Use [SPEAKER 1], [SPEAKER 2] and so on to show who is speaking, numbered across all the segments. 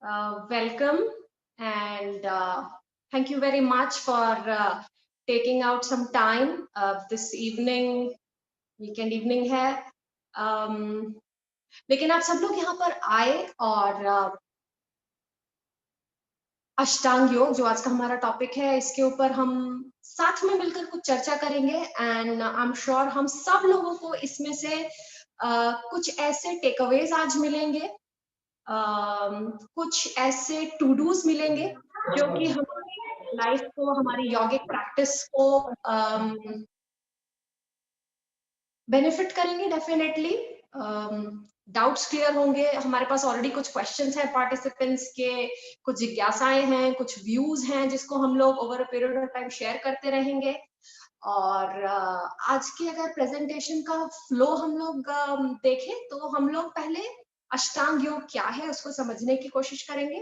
[SPEAKER 1] Welcome and thank you very much for taking out some time this evening, weekend evening है. लेकिन आप सब लोग यहाँ पर आए और अष्टांग योग जो आज का हमारा टॉपिक है, इसके ऊपर हम साथ में मिलकर कुछ चर्चा करेंगे एंड आई एम श्योर हम सब लोगों को इसमें से कुछ ऐसे टेक अवेज आज मिलेंगे, कुछ ऐसे टू डूज मिलेंगे जो कि हमारी लाइफ को, हमारी यौगिक प्रैक्टिस को बेनिफिट करेंगे डेफिनेटली. डाउट्स क्लियर होंगे. हमारे पास ऑलरेडी कुछ क्वेश्चंस हैं पार्टिसिपेंट्स के, कुछ जिज्ञासाएं हैं, कुछ व्यूज हैं जिसको हम लोग over a period of time share करते रहेंगे. और आज की अगर प्रेजेंटेशन का फ्लो हम लोग देखें तो हम लोग पहले अष्टांग योग क्या है उसको समझने की कोशिश करेंगे.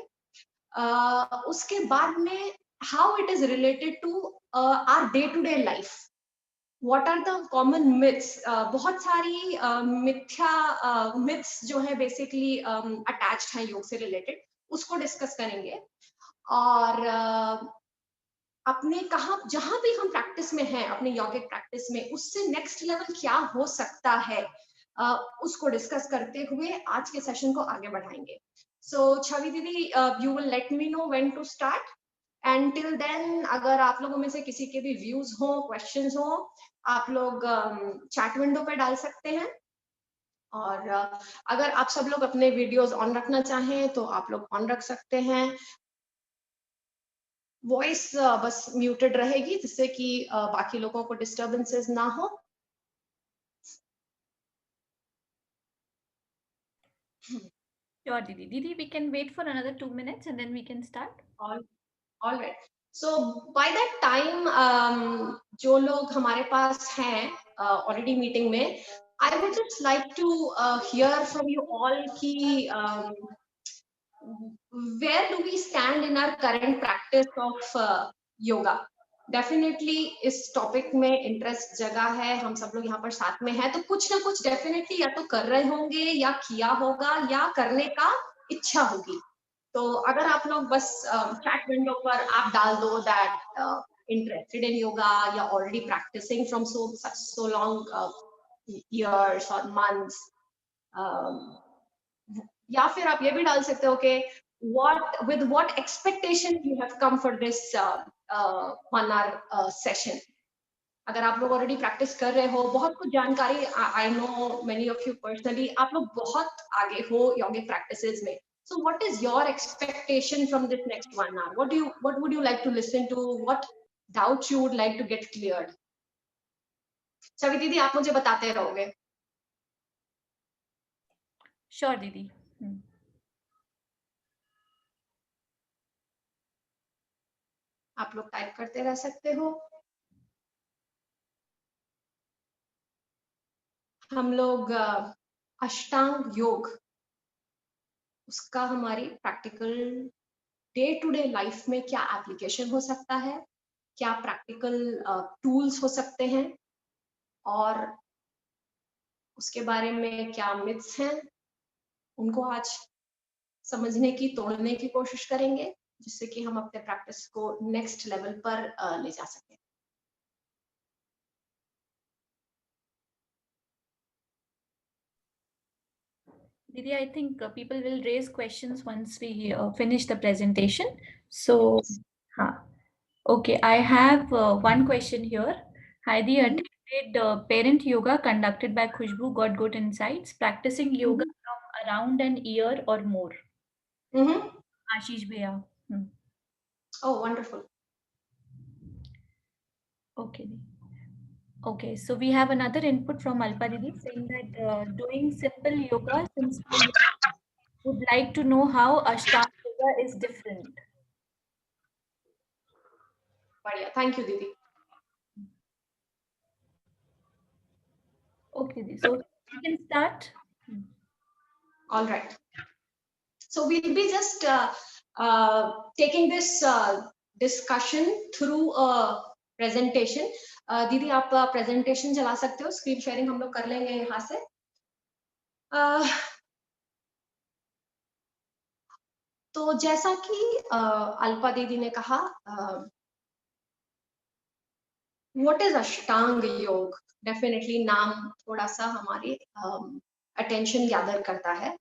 [SPEAKER 1] उसके बाद में how it is related to our day to day life. What are the common myths? बहुत सारी मिथ्या मिथ्स जो है बेसिकली अटैच्ड है योग से रिलेटेड, उसको डिस्कस करेंगे. और अपने कहाँ जहां भी हम प्रैक्टिस में हैं, अपने यौगिक प्रैक्टिस में, उससे नेक्स्ट लेवल क्या हो सकता है उसको डिस्कस करते हुए आज के सेशन को आगे बढ़ाएंगे. सो छवि दीदी, you will let me know when to start. And till then अगर आप लोगों में से किसी के भी व्यूज हो, क्वेश्चंस हो, आप लोग चैट विंडो पे डाल सकते हैं. और अगर आप सब लोग अपने वीडियोस ऑन रखना चाहें तो आप लोग ऑन रख सकते हैं. वॉइस बस म्यूटेड रहेगी जिससे कि बाकी लोगों को डिस्टर्बेंसेस ना हो.
[SPEAKER 2] Sure, Didi. Didi, we can wait for another 2 minutes and then we can start.
[SPEAKER 1] All right. So by that time जो लोग हमारे पास हैं already meeting में, I would just like to hear from you all कि where do we stand in our current practice of yoga. Definitely इस topic में interest जगह है, हम सब लोग यहाँ पर साथ में हैं, तो कुछ ना कुछ डेफिनेटली या तो कर रहे होंगे या किया होगा या करने का इच्छा होगी. तो अगर आप लोग बस चैट विंडो पर आप डाल दो दैट interested in yoga या already practicing from so long years or months, या फिर आप ये भी डाल सकते हो कि what expectation you have come for this 1 hour session. अगर आप लोग ऑलरेडी प्रैक्टिस कर रहे हो, बहुत कुछ जानकारी, I know many of you personally, आप लोग बहुत आगे हो यौगिक प्रैक्टिसेस में. So what is your expectation from this next 1 hour? What would you like to listen to? What doubts you would like to get cleared? छवि दीदी, आप मुझे बताते रहोगे.
[SPEAKER 2] Sure, Didi.
[SPEAKER 1] आप लोग टाइप करते रह सकते हो. हम लोग अष्टांग योग, उसका हमारी practical day to day life में क्या एप्लीकेशन हो सकता है, क्या प्रैक्टिकल टूल्स हो सकते हैं, और उसके बारे में क्या मिथ्स हैं, उनको आज समझने की, तोड़ने की कोशिश करेंगे, जिससे कि हम अपने प्रैक्टिस को नेक्स्ट लेवल पर ले जा सकें.
[SPEAKER 2] Didi, I think people will raise questions once we finish the presentation. So, okay, I have one question here. Heidi attended parent yoga conducted by Khushbu, got good insights, practicing yoga from around an year or more. Ashish Bhaiya.
[SPEAKER 1] Oh, wonderful.
[SPEAKER 2] Okay. Okay, so we have another input from Alpa Didi saying that doing simple yoga since we would like to know how Ashtanga yoga is different.
[SPEAKER 1] बढ़िया, thank you, Didi.
[SPEAKER 2] Okay, Didi. So we can start.
[SPEAKER 1] All right. So we'll be just taking this discussion through a presentation. दीदी आप presentation चला सकते हो, screen sharing हम लोग कर लेंगे यहाँ से. तो जैसा कि अल्पा दीदी ने कहा, व्हाट इज अष्टांग योग, डेफिनेटली नाम थोड़ा सा हमारी अटेंशन गैदर करता है।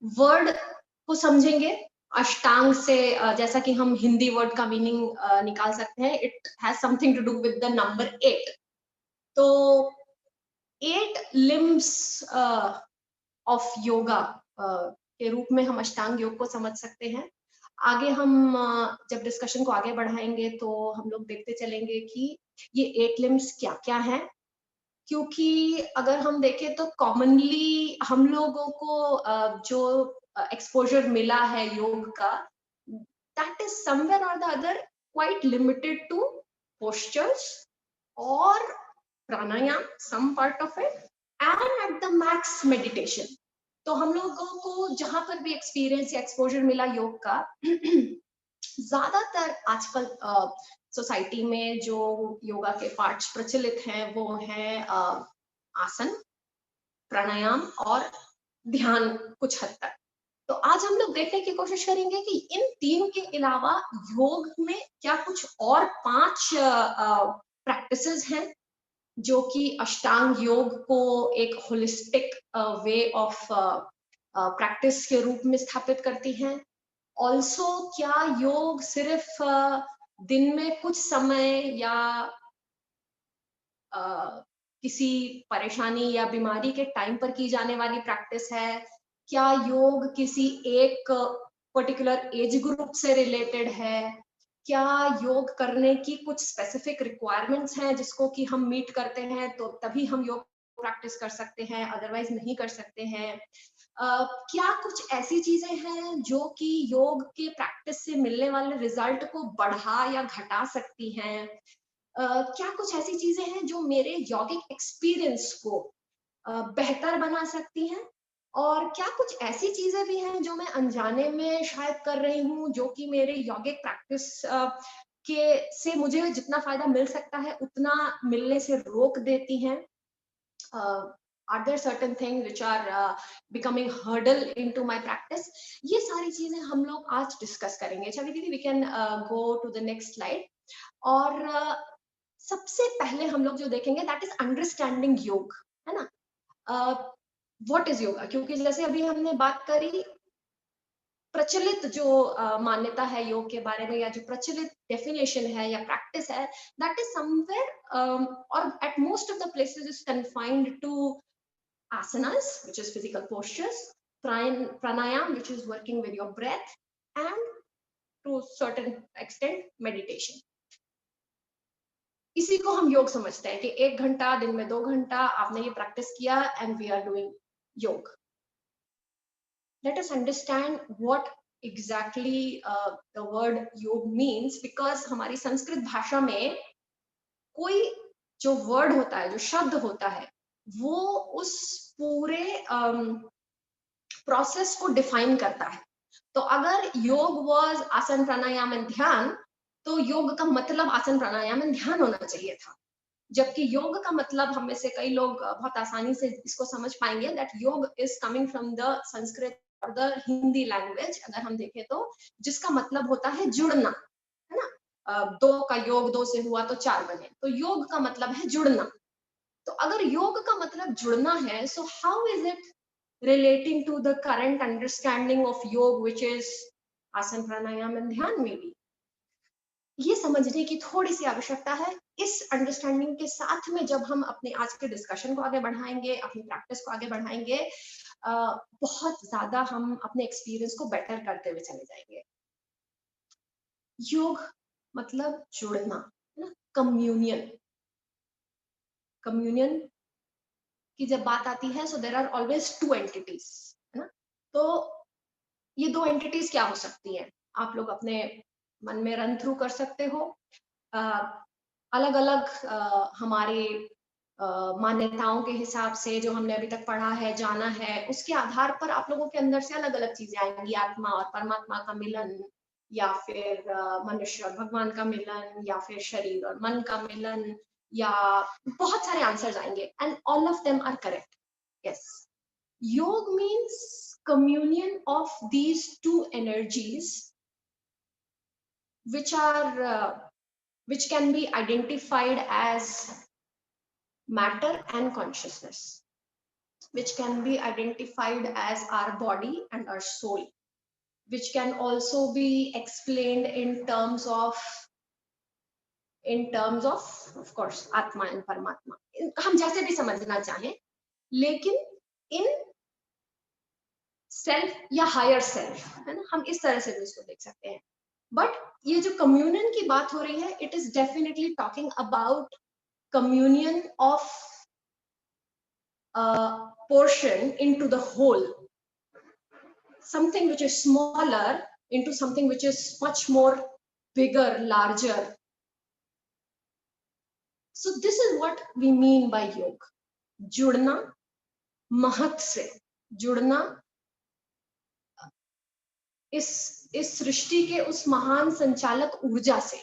[SPEAKER 1] वर्ड को समझेंगे अष्टांग से, जैसा कि हम हिंदी वर्ड का मीनिंग निकाल सकते हैं, it has something to do with the number 8। तो 8 लिम्स ऑफ योगा के रूप में हम अष्टांग योग को समझ सकते हैं। आगे हम जब डिस्कशन को आगे बढ़ाएंगे तो हम लोग देखते चलेंगे कि ये 8 लिम्स क्या क्या हैं, क्योंकि अगर हम देखें तो कॉमनली हम लोगों को जो एक्सपोजर मिला है योग का, that is somewhere or the other quite limited to postures और pranayama, some part of it, and at the max meditation। तो हम लोगों को जहां पर भी एक्सपीरियंस या एक्सपोजर मिला योग का, ज्यादातर आजकल सोसाइटी में जो योगा के पार्ट्स प्रचलित हैं वो हैं आसन, प्राणायाम और ध्यान कुछ हद तक। तो आज हम लोग देखने की कोशिश करेंगे कि इन 3 के अलावा योग में क्या कुछ और 5 प्रैक्टिसेस हैं जो कि अष्टांग योग को एक होलिस्टिक वे ऑफ प्रैक्टिस के रूप में स्थापित करती हैं। ऑल्सो क्या योग सिर्फ दिन में कुछ समय या किसी परेशानी या बीमारी के टाइम पर की जाने वाली प्रैक्टिस है? क्या योग किसी एक पर्टिकुलर एज ग्रुप से रिलेटेड है? क्या योग करने की कुछ स्पेसिफिक रिक्वायरमेंट्स हैं जिसको कि हम मीट करते हैं तो तभी हम योग प्रैक्टिस कर सकते हैं, अदरवाइज नहीं कर सकते हैं? क्या कुछ ऐसी चीजें हैं जो कि योग के प्रैक्टिस से मिलने वाले रिजल्ट को बढ़ा या घटा सकती हैं? क्या कुछ ऐसी चीजें हैं जो मेरे यौगिक एक्सपीरियंस को बेहतर बना सकती हैं? और क्या कुछ ऐसी चीजें भी हैं जो मैं अनजाने में शायद कर रही हूँ जो कि मेरे यौगिक प्रैक्टिस के से मुझे जितना फायदा मिल सकता है उतना मिलने से रोक देती हैं? Are there certain things which are becoming hurdle into my practice? ये सारी चीजें हम लोग आज डिस्कस करेंगे। छवि दीदी, we can go to the next slide। और सबसे पहले हम लोग जो देखेंगे दैट इज अंडरस्टैंडिंग योग, है ना? What is yoga? क्योंकि जैसे अभी हमने बात करी, प्रचलित जो मान्यता है योग के बारे में या जो प्रचलित डेफिनेशन है या प्रैक्टिस है, that is somewhere or at most of the places is confined to asanas, which is physical postures, pranayam, which is working with your breath, and to certain extent meditation। इसी को हम योग समझते हैं कि 1 घंटा दिन में 2 घंटा आपने ये प्रैक्टिस किया एंड वी आर डूइंग योग। Let us understand what exactly the word योग मीन्स, बिकॉज हमारी संस्कृत भाषा में कोई जो वर्ड होता है, जो शब्द होता है, वो उस पूरे प्रोसेस को डिफाइन करता है। तो अगर योग वाज आसन प्राणायाम एंड ध्यान, तो योग का मतलब आसन प्राणायाम एंड ध्यान होना चाहिए था। जबकि योग का मतलब हम में से कई लोग बहुत आसानी से इसको समझ पाएंगे दैट योग is coming from the Sanskrit और द हिंदी लैंग्वेज, अगर हम देखें तो, जिसका मतलब होता है जुड़ना, है ना? 2 का योग 2 से हुआ तो 4 बने, तो योग का मतलब है जुड़ना। तो अगर योग का मतलब जुड़ना है, so how is it relating to the current understanding of yoga, which is आसन प्राणायाम एंड ध्यान में भी? ये समझने की थोड़ी सी आवश्यकता है। इस अंडरस्टैंडिंग के साथ में जब हम अपने आज के डिस्कशन को आगे बढ़ाएंगे, अपनी प्रैक्टिस को आगे बढ़ाएंगे, बहुत ज्यादा हम अपने एक्सपीरियंस को बेटर करते हुए चले जाएंगे। योग मतलब जुड़ना, है ना? कम्युनियन। कम्युनियन की जब बात आती है, so there are always 2 entities, है ना? तो ये 2 एंटिटीज क्या हो सकती हैं? आप लोग अपने मन में रन थ्रू कर सकते हो। अलग अलग हमारे मान्यताओं के हिसाब से जो हमने अभी तक पढ़ा है, जाना है, उसके आधार पर आप लोगों के अंदर से अलग अलग चीजें आएंगी। आत्मा और परमात्मा का मिलन, या फिर मनुष्य और भगवान का मिलन, या फिर शरीर और मन का मिलन, या बहुत सारे आंसर्स आएंगे and all of them are correct. Yes, Yoga means communion of these two energies, which can be identified as matter and consciousness, which can be identified as our body and our soul, which can also be explained in terms of course आत्मा and परमात्मा, हम जैसे भी समझना चाहें, लेकिन in self या higher self, है ना, हम इस तरह से भी इसको देख सकते हैं. बट ये जो कम्युनियन की बात हो रही है, it is definitely talking about communion of portion into the whole, something which is smaller into something which is much more bigger, larger. So this is what we mean by योग. जुड़ना, महत से जुड़ना, इस सृष्टि के उस महान संचालक ऊर्जा से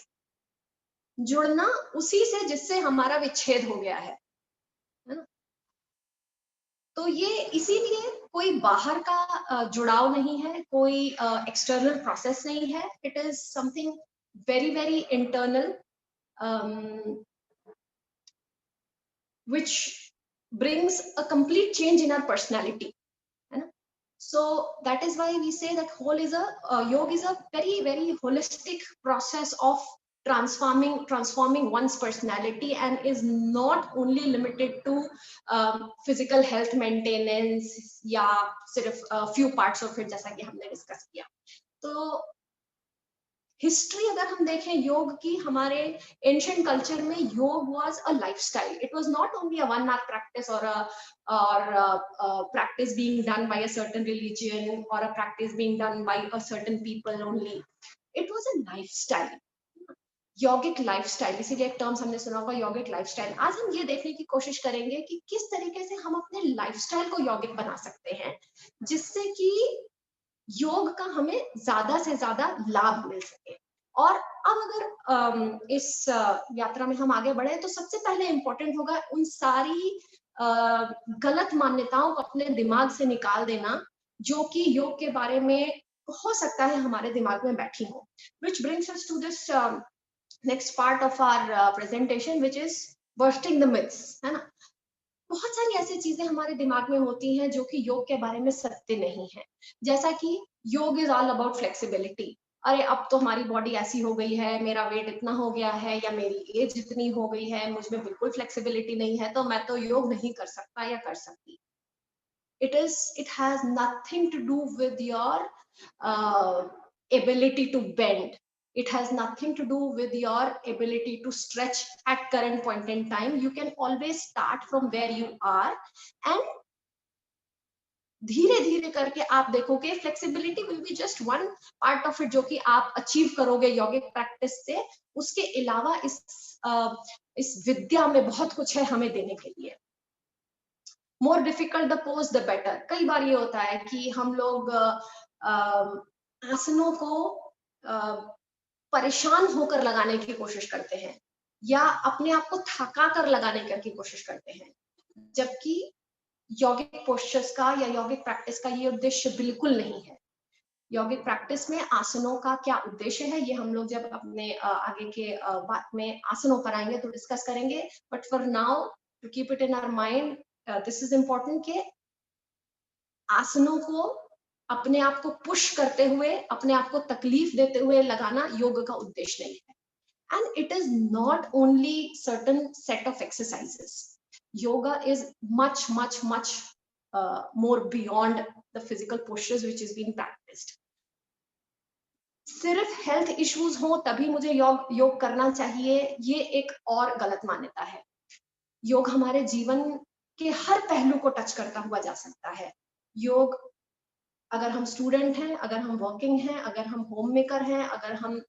[SPEAKER 1] जुड़ना, उसी से जिससे हमारा विच्छेद हो गया है ना. तो ये इसीलिए कोई बाहर का जुड़ाव नहीं है, कोई एक्सटर्नल प्रोसेस नहीं है. It is something very very internal, which brings a complete change in our personality, है ना. So that is why we say that yoga is a very very holistic process of transforming one's personality, and is not only limited to physical health maintenance या सिर्फ few parts of it, जैसा कि हमने discuss किया. तो history अगर हम देखें योग की, हमारे एंशिएंट कल्चर में योग was a lifestyle. It was not only a 1 hour practice or practice being done by a certain religion or a practice being done by a certain people only. It was a lifestyle, यौगिक lifestyle. इसीलिए एक terms हमने सुना होगा, यौगिक lifestyle. आज हम ये देखने की कोशिश करेंगे कि किस तरीके से हम अपने लाइफस्टाइल को यौगिक बना सकते हैं, जिससे कि योग का हमें ज्यादा से ज्यादा लाभ मिल सके. और अब अगर इस यात्रा में हम आगे बढ़े, तो सबसे पहले इंपॉर्टेंट होगा उन सारी गलत मान्यताओं को अपने दिमाग से निकाल देना, जो कि योग के बारे में हो सकता है हमारे दिमाग में बैठी हो. Which brings us to this next part of our presentation, which is bursting the myths, है ना. बहुत सारी ऐसी चीजें हमारे दिमाग में होती हैं जो कि योग के बारे में सत्य नहीं है. जैसा कि योग इज ऑल अबाउट फ्लेक्सिबिलिटी. अरे अब तो हमारी बॉडी ऐसी हो गई है, मेरा वेट इतना हो गया है, या मेरी एज इतनी हो गई है, मुझ में बिल्कुल फ्लेक्सिबिलिटी नहीं है, तो मैं तो योग नहीं कर सकता या कर सकती. it has nothing to do with your ability to bend. It has nothing to do with your ability to stretch at current point in time. You can always start from where you are, and धीरे धीरे करके आप देखोगे flexibility will be just one part of it, जो कि आप achieve करोगे यौगिक प्रैक्टिस से. उसके अलावा इस विद्या में बहुत कुछ है हमें देने के लिए. More difficult the pose the better. कई बार ये होता है कि हम लोग आसनों को परेशान होकर लगाने की कोशिश करते हैं, या अपने आप को थका कर लगाने की कोशिश करते हैं, जबकि यौगिक पोस्चर्स का या यौगिक प्रैक्टिस का ये उद्देश्य बिल्कुल नहीं है. यौगिक प्रैक्टिस में आसनों का क्या उद्देश्य है, ये हम लोग जब अपने आगे के बात में आसनों पर आएंगे तो डिस्कस करेंगे. But for now, to keep it in our mind, this is important कि आसनों को अपने आप को पुश करते हुए, अपने आप को तकलीफ देते हुए लगाना योग का उद्देश्य नहीं है. And it is not only certain set of exercises. Yoga is much more beyond the physical postures which is being practiced. सिर्फ हेल्थ इश्यूज हो तभी मुझे योग करना चाहिए, ये एक और गलत मान्यता है. योग हमारे जीवन के हर पहलू को टच करता हुआ जा सकता है. योग, अगर हम स्टूडेंट हैं, अगर हम वर्किंग हैं, अगर हम होम मेकर हैं, अगर हम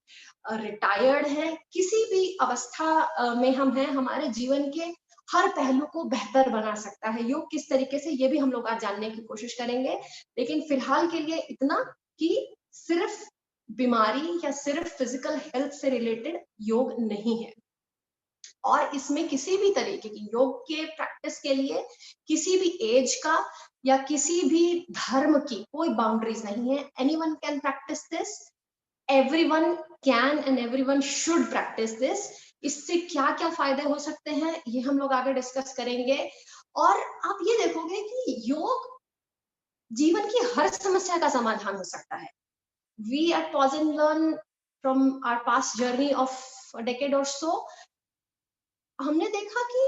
[SPEAKER 1] रिटायर्ड हैं, किसी भी अवस्था में हम हैं, हमारे जीवन के हर पहलू को बेहतर बना सकता है योग. किस तरीके से, ये भी हम लोग आज जानने की कोशिश करेंगे. लेकिन फिलहाल के लिए इतना कि सिर्फ बीमारी या सिर्फ फिजिकल हेल्थ से रिलेटेड योग नहीं है. और इसमें किसी भी तरीके की योग के प्रैक्टिस के लिए किसी भी एज का या किसी भी धर्म की कोई बाउंड्रीज नहीं है. Anyone can practice this, everyone can and everyone should practice this. इससे क्या क्या फायदे हो सकते हैं ये हम लोग आगे डिस्कस करेंगे. और आप ये देखोगे कि योग जीवन की हर समस्या का समाधान हो सकता है. We at Pause and Learn, from our past journey of a decade or so, हमने देखा कि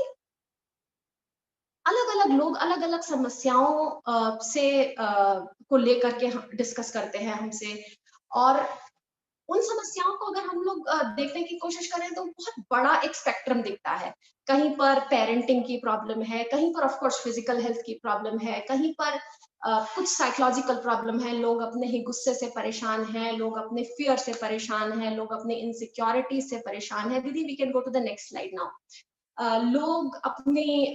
[SPEAKER 1] अलग अलग लोग अलग अलग समस्याओं से को लेकर के डिस्कस करते हैं हमसे. और उन समस्याओं को अगर हम लोग देखने की कोशिश करें तो बहुत बड़ा एक स्पेक्ट्रम दिखता है. कहीं पर पेरेंटिंग की प्रॉब्लम है, कहीं पर ऑफ कोर्स फिजिकल हेल्थ की प्रॉब्लम है, कहीं पर कुछ साइकोलॉजिकल प्रॉब्लम है, लोग अपने ही गुस्से से परेशान हैं, लोग अपने फियर से परेशान हैं, लोग अपने इनसिक्योरिटी से परेशान हैं. दीदी we can go to the next slide now. लोग अपनी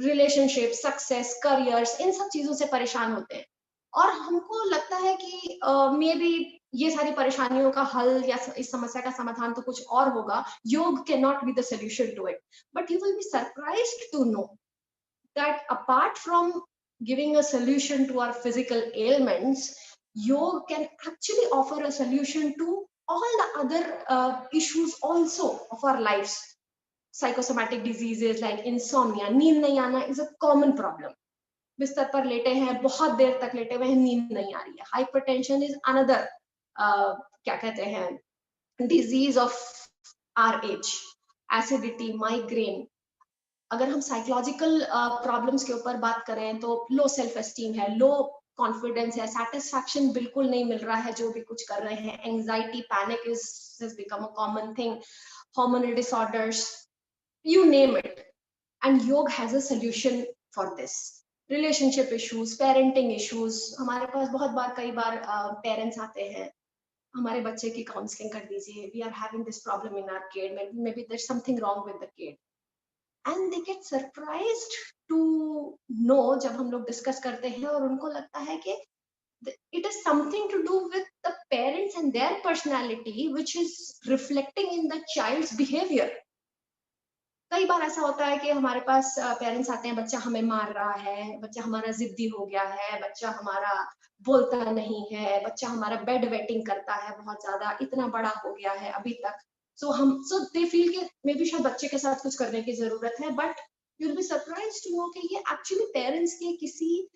[SPEAKER 1] रिलेशनशिप, सक्सेस, करियर्स, इन सब चीजों से परेशान होते हैं. और हमको लगता है कि मे बी ये सारी परेशानियों का हल या इस समस्या का समाधान तो कुछ और होगा. Yoga can not be the solution to it. But you will be surprised to know that apart from giving a solution to our physical ailments, yoga can actually offer a solution to all the other issues also of our lives. Psychosomatic diseases like insomnia, नींद नहीं आना is a common problem. बिस्तर पर लेटे हैं, बहुत देर तक लेटे हुए हैं, नींद नहीं आ रही है. हाइपरटेंशन इज अनदर क्या कहते हैं disease of our age. Acidity, migraine. अगर हम साइकोलॉजिकल प्रॉब्लम्स के ऊपर बात करें तो लो सेल्फ एस्टीम है, लो कॉन्फिडेंस है, सेटिस्फैक्शन बिल्कुल नहीं मिल रहा है जो भी कुछ कर रहे हैं, anxiety, panic has become a common thing, hormonal disorders, you name it. And yoga has a solution for this. Relationship issues, parenting issues. हमारे पास बहुत बार कई बार पेरेंट्स आते हैं, हमारे बच्चे की काउंसलिंग कर दीजिए, we are having this problem in our kid, may be there something wrong with the kid. And they get surprised to know जब हम लोग डिस्कस करते हैं और उनको लगता है कि it is something to do with the parents and their personality which is reflecting in the child's behavior. कई बार ऐसा होता है कि हमारे पास पेरेंट्स आते हैं, बच्चा हमें मार रहा है, बच्चा हमारा जिद्दी हो गया है, बच्चा हमारा बोलता नहीं है, बच्चा हमारा बेड वेटिंग करता है बहुत ज्यादा, इतना बड़ा हो गया है अभी तक. सो दे फील कि मे बी शायद बच्चे के साथ कुछ करने की जरूरत है. But you will be surprised to know कि ये एक्चुअली पेरेंट्स के किसी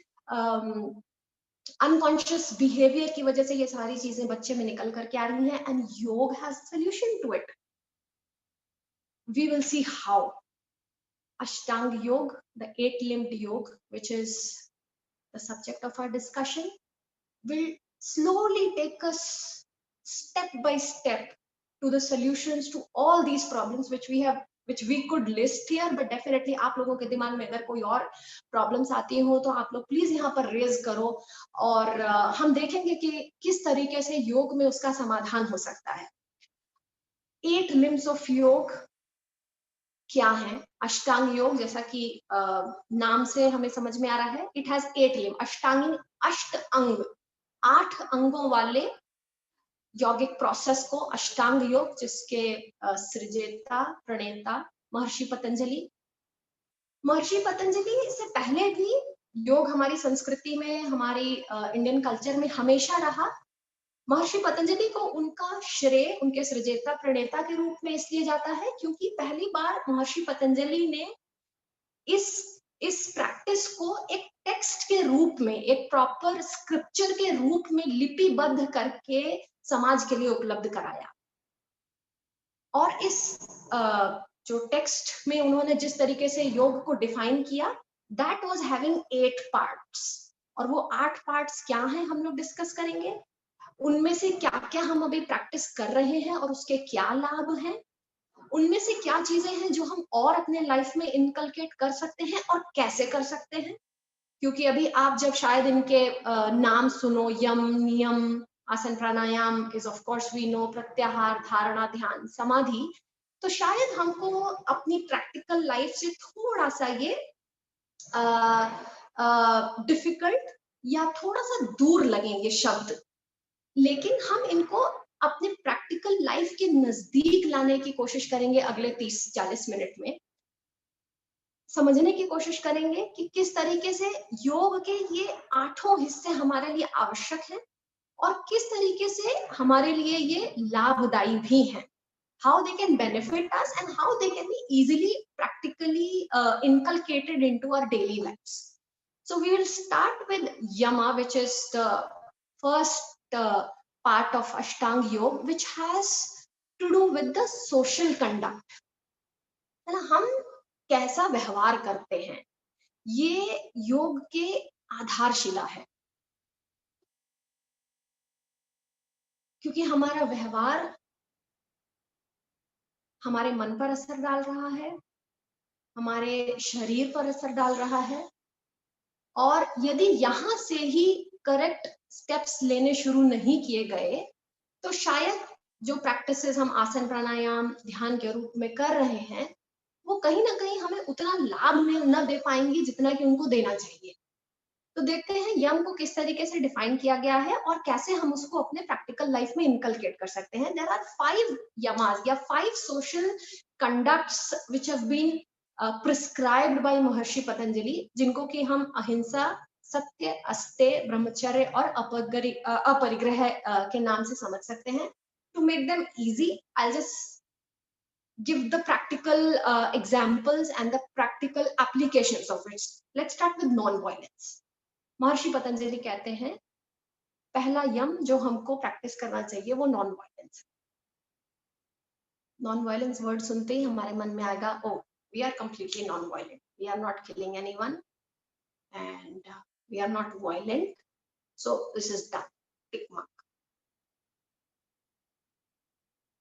[SPEAKER 1] अनकॉन्शियस बिहेवियर की वजह से ये सारी चीजें बच्चे में निकल करके आ रही हैं. And yoga has solution to it. We will see how Ashtanga Yoga, the 8-limbed yoga, which is the subject of our discussion, will slowly take us step by step to the solutions to all these problems which we could list here. But definitely आप लोगों के दिमाग में अगर कोई और problems आती हो तो आप लोग प्लीज यहाँ पर रेज करो, और हम देखेंगे कि किस तरीके से योग में उसका समाधान हो सकता है. 8 limbs of yoga क्या है? अष्टांग योग, जैसा कि नाम से हमें समझ में आ रहा है, इट हैज 8 लिम्ब. अष्टांग, अष्ट अंग, 8 अंगों वाले यौगिक प्रोसेस को अष्टांग योग, जिसके सृजेता, प्रणेता महर्षि पतंजलि. महर्षि पतंजलि से पहले भी योग हमारी संस्कृति में, हमारी इंडियन कल्चर में हमेशा रहा. महर्षि पतंजलि को उनका श्रेय उनके सृजेता, प्रणेता के रूप में इसलिए जाता है क्योंकि पहली बार महर्षि पतंजलि ने इस प्रैक्टिस को एक टेक्स्ट के रूप में, एक प्रॉपर स्क्रिप्चर के रूप में लिपिबद्ध करके समाज के लिए उपलब्ध कराया. और इस जो टेक्स्ट में उन्होंने जिस तरीके से योग को डिफाइन किया, दैट वाज हैविंग 8 पार्ट्स. और वो 8 पार्ट्स क्या हैं हम लोग डिस्कस करेंगे. उनमें से क्या क्या हम अभी प्रैक्टिस कर रहे हैं और उसके क्या लाभ हैं, उनमें से क्या चीजें हैं जो हम और अपने लाइफ में इनकलकेट कर सकते हैं और कैसे कर सकते हैं. क्योंकि अभी आप जब शायद इनके नाम सुनो, yama, niyama, asana, pranayama is of course we know, pratyahara, dharana, ध्यान, समाधि, तो शायद हमको अपनी प्रैक्टिकल लाइफ से थोड़ा सा ये डिफिकल्ट या थोड़ा सा दूर लगेंगे शब्द, लेकिन हम इनको अपने प्रैक्टिकल लाइफ के नजदीक लाने की कोशिश करेंगे अगले 30-40 मिनट में। समझने की कोशिश करेंगे कि किस तरीके से योग के ये 8 हिस्से हमारे लिए आवश्यक हैं और किस तरीके से हमारे लिए ये लाभदायी भी हैं। How they can benefit us and how they can be easily practically inculcated into our daily lives. So we will start with Yama, which is the first part of Ashtanga Yoga, which has to do with the social conduct. है ना, हम कैसा व्यवहार करते हैं, ये योग के आधारशिला है। क्योंकि हमारा व्यवहार हमारे मन पर असर डाल रहा है, हमारे शरीर पर असर डाल रहा है, और यदि यहाँ से ही करेक्ट स्टेप्स लेने शुरू नहीं किए गए तो शायद जो प्रैक्टिसेस हम आसन प्राणायाम ध्यान के रूप में कर रहे हैं वो कहीं ना कहीं हमें उतना लाभ में न दे पाएंगी जितना कि उनको देना चाहिए। तो देखते हैं यम को किस तरीके से डिफाइन किया गया है और कैसे हम उसको अपने प्रैक्टिकल लाइफ में इनकलकेट कर सकते हैं। देयर आर 5 यमास या 5 social conducts which have been prescribed by Maharshi Patanjali, जिनको कि हम अहिंसा, सत्य, अस्तेय, ब्रह्मचर्य और अपरिग्रह के नाम से समझ सकते हैं। To make them easy, I just give the practical examples and the practical applications of it. Let's start with non-violence. महर्षि पतंजलि कहते हैं पहला यम जो हमको प्रैक्टिस करना चाहिए वो non violence. Non violence word सुनते ही हमारे मन में आएगा, oh we are completely non violent, we are not killing anyone and we are not violent, so this is done, tick mark.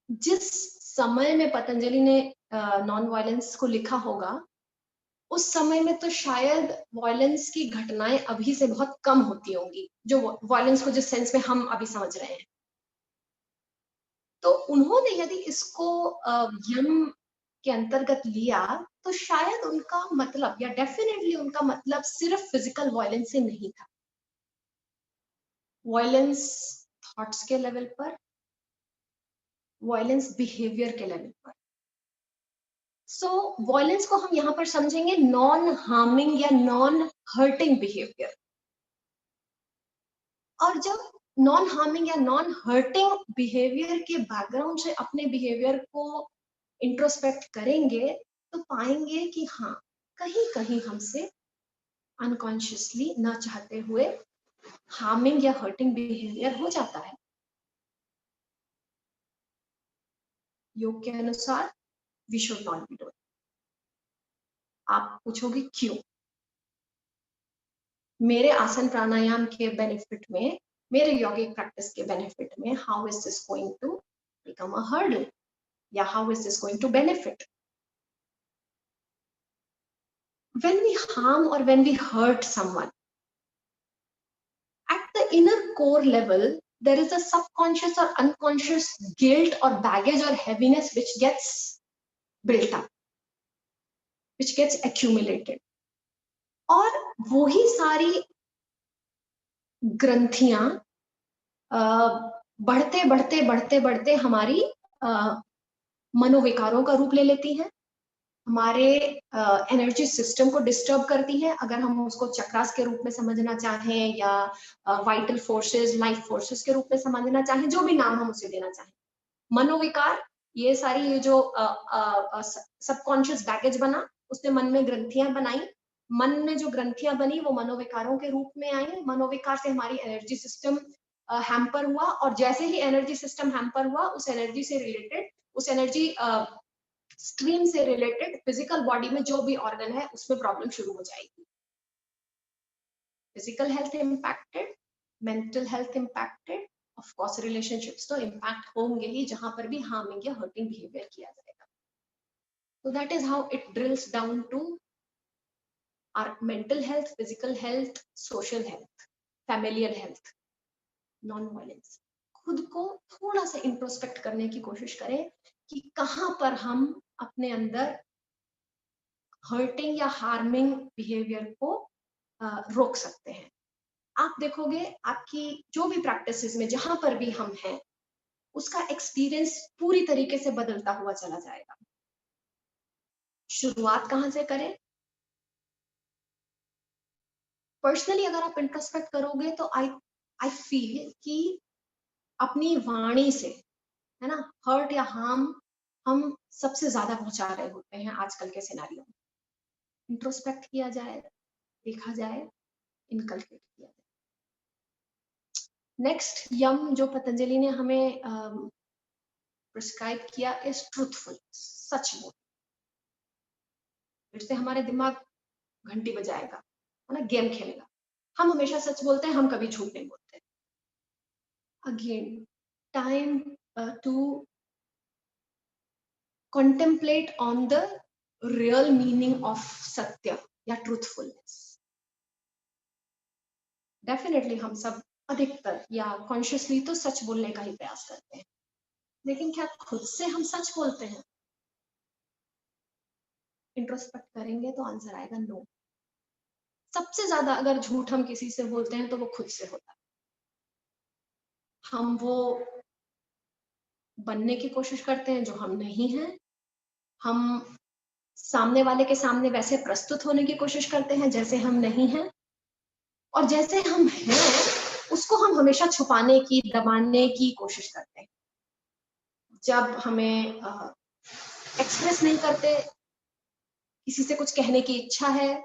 [SPEAKER 1] जिस समय में पतंजलि ने नॉन वायलेंस को लिखा होगा उस समय में तो शायद वायलेंस की घटनाएं अभी से बहुत कम होती होंगी, जो वायलेंस को जिस सेंस में हम अभी समझ रहे हैं। तो उन्होंने यदि इसको यम के अंतर्गत लिया तो शायद उनका मतलब या डेफिनेटली उनका मतलब सिर्फ फिजिकल वायलेंस से नहीं था। वायलेंस थॉट्स के लेवल पर, वायलेंस बिहेवियर के लेवल पर। सो वायलेंस को हम यहाँ पर समझेंगे नॉन हार्मिंग या नॉन हर्टिंग बिहेवियर। और जब नॉन हार्मिंग या नॉन हर्टिंग बिहेवियर के बैकग्राउंड से अपने बिहेवियर को इंट्रोस्पेक्ट करेंगे तो पाएंगे कि हाँ, कहीं कहीं हमसे अनकॉन्शियसली न चाहते हुए हार्मिंग या हर्टिंग बिहेवियर हो जाता है। योग के अनुसार we should not be doing. आप पूछोगे क्यों? मेरे आसन प्राणायाम के बेनिफिट में, मेरे योगिक प्रैक्टिस के बेनिफिट में, how is this going to become a hurdle या how is this going to benefit? When we harm or when we hurt someone, at the inner core level there is a subconscious or unconscious guilt or baggage or heaviness which gets built up, which gets accumulated, और वो ही सारी ग्रंथियां बढ़ते बढ़ते बढ़ते बढ़ते हमारी मनोविकारों का रूप ले लेती हैं, हमारे एनर्जी सिस्टम को डिस्टर्ब करती है। अगर हम उसको चक्रास के रूप में समझना चाहें या वाइटल फोर्सेस, लाइफ फोर्सेस के रूप में समझना चाहें, जो भी नाम हम उसे देना चाहें, मनोविकार, ये सारी ये जो सबकॉन्शियस बैगेज बना, उसने मन में ग्रंथियां बनाई, मन में जो ग्रंथियां बनी वो मनोविकारों के रूप में आई, मनोविकार से हमारी एनर्जी सिस्टम हैम्पर हुआ, और जैसे ही एनर्जी सिस्टम हैम्पर हुआ उस एनर्जी से रिलेटेड, उस एनर्जी स्ट्रीम से रिलेटेड फिजिकल बॉडी में जो भी ऑर्गन है उसमें प्रॉब्लम शुरू हो जाएगी। Physical health impacted, mental health impacted, of course relationships तो इम्पैक्ट होंगे ही जहां पर भी हार्मिंग या हर्टिंग बिहेवियर किया जाएगा। तो that is how it drills down to our mental health, physical health, social health, familial health, non violence. खुद को थोड़ा सा इंट्रोस्पेक्ट करने की कोशिश करें कि कहां पर हम अपने अंदर हर्टिंग या हार्मिंग बिहेवियर को रोक सकते हैं। आप देखोगे आपकी जो भी प्रैक्टिसेस में जहां पर भी हम हैं, उसका एक्सपीरियंस पूरी तरीके से बदलता हुआ चला जाएगा। शुरुआत कहाँ से करें? पर्सनली अगर आप इंट्रोस्पेक्ट करोगे तो आई फील कि अपनी वाणी से, है ना, हर्ट या हार्म हम सबसे ज्यादा पहुंचा रहे होते हैं आजकल के सिनेरियो में। इंट्रोस्पेक्ट किया जाए, देखा जाए, इनकलकेट किया जाए। नेक्स्ट यम जो पतंजलि ने हमें प्रिस्क्राइब किया इज ट्रूथफुल, सच बोल। फिर से हमारे दिमाग घंटी बजाएगा, है ना, गेम खेलेगा। हम हमेशा सच बोलते हैं, हम कभी झूठ नहीं बोलते। Again time to contemplate on the real meaning of सत्य या truthfulness। डेफिनेटली हम सब अधिकतर या कॉन्शियसली तो सच बोलने का ही प्रयास करते हैं, लेकिन क्या खुद से हम सच बोलते हैं? इंट्रोस्पेक्ट करेंगे तो आंसर आएगा नो। सबसे ज्यादा अगर झूठ हम किसी से बोलते हैं तो वो खुद से होता है। हम वो बनने की कोशिश करते हैं जो हम नहीं हैं। हम सामने वाले के सामने वैसे प्रस्तुत होने की कोशिश करते हैं जैसे हम नहीं हैं, और जैसे हम हैं उसको हम हमेशा छुपाने की, दबाने की कोशिश करते हैं। जब हमें एक्सप्रेस नहीं करते, किसी से कुछ कहने की इच्छा है,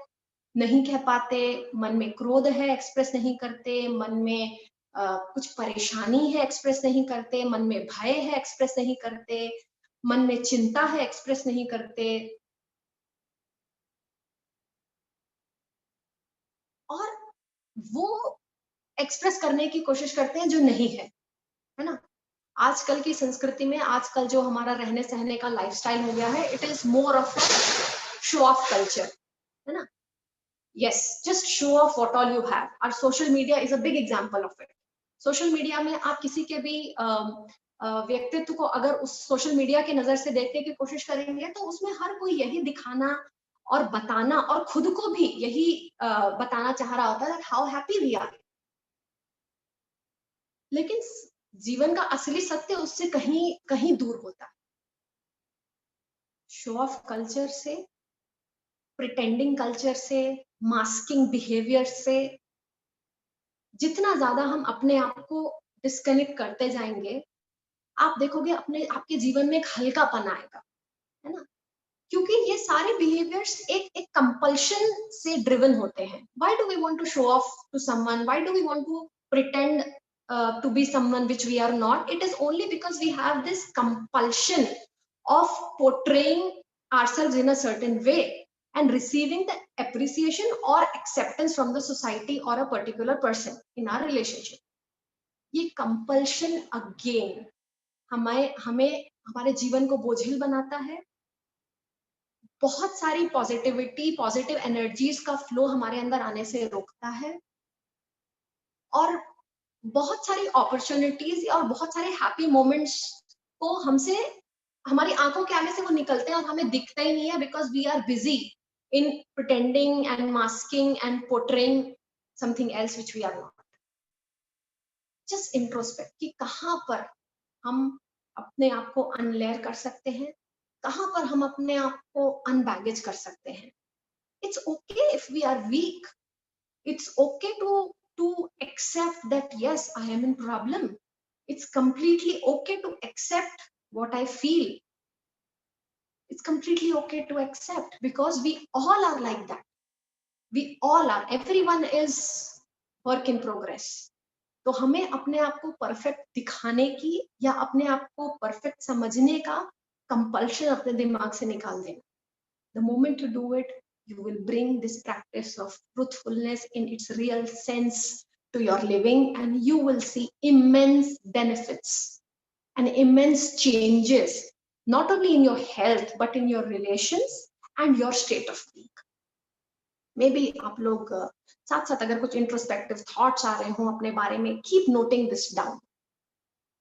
[SPEAKER 1] नहीं कह पाते, मन में क्रोध है, एक्सप्रेस नहीं करते, मन में कुछ परेशानी है, एक्सप्रेस नहीं करते, मन में भय है, एक्सप्रेस नहीं करते, मन में चिंता है, एक्सप्रेस नहीं करते, और वो एक्सप्रेस करने की कोशिश करते हैं जो नहीं है ना। आजकल की संस्कृति में, आजकल जो हमारा रहने सहने का लाइफस्टाइल हो गया है, it is more of a show off culture, है ना। Yes, just show off what all you have. और social media is a big example of it. Social media में आप किसी के भी व्यक्तित्व को अगर उस सोशल मीडिया की नजर से देखने की कोशिश करेंगे तो उसमें हर कोई यही दिखाना और बताना, और खुद को भी यही बताना चाह रहा होता है हाउ हैप्पी वी आर। लेकिन जीवन का असली सत्य उससे कहीं कहीं दूर होता है। शो ऑफ कल्चर से, प्रिटेंडिंग कल्चर से, मास्किंग बिहेवियर से जितना ज्यादा हम अपने आप को डिस्कनेक्ट करते जाएंगे, आप देखोगे अपने आपके जीवन में एक हल्कापन आएगा, है ना। क्योंकि ये सारे बिहेवियर्स एक एक कंपल्शन से ड्रिवन होते हैं। Why do we want to show off to someone? Why do we want to pretend to be someone which we are not? It is only because we have this compulsion of portraying ourselves in a certain way and receiving the appreciation or acceptance from the society or a particular person in our relationship. ये compulsion again हमें हमें हमारे जीवन को बोझिल बनाता है। बहुत सारी पॉजिटिविटी, पॉजिटिव एनर्जीज का फ्लो हमारे अंदर आने से रोकता है, और बहुत सारी अपॉर्चुनिटीज और बहुत सारे हैप्पी मोमेंट्स को हमसे, हमारी आंखों के आगे से वो निकलते हैं और हमें दिखता ही नहीं है, because we are busy in pretending and masking and portraying something else which we are not. Just introspect कि कहाँ पर हम अपने आप को अनलेयर कर सकते हैं, कहाँ पर हम अपने आप को अनबैगेज कर सकते हैं। It's okay if we are weak, it's okay to accept that yes, I am in problem. It's completely okay to accept what I feel. It's completely okay to accept, because we all are like that. We all are, everyone is work in progress. तो हमें अपने आप को perfect दिखाने की या अपने आप को परफेक्ट समझने का कंपल्शन अपने दिमाग से निकाल देना। The moment you do it, you will bring this practice of truthfulness in its real sense to your living, and you will see immense benefits and immense changes, not only in your health but in your relations and your state of being. Maybe आप लोग साथ साथ अगर कुछ introspective thoughts आ रहे हो अपने बारे में, कीप नोटिंग दिस डाउन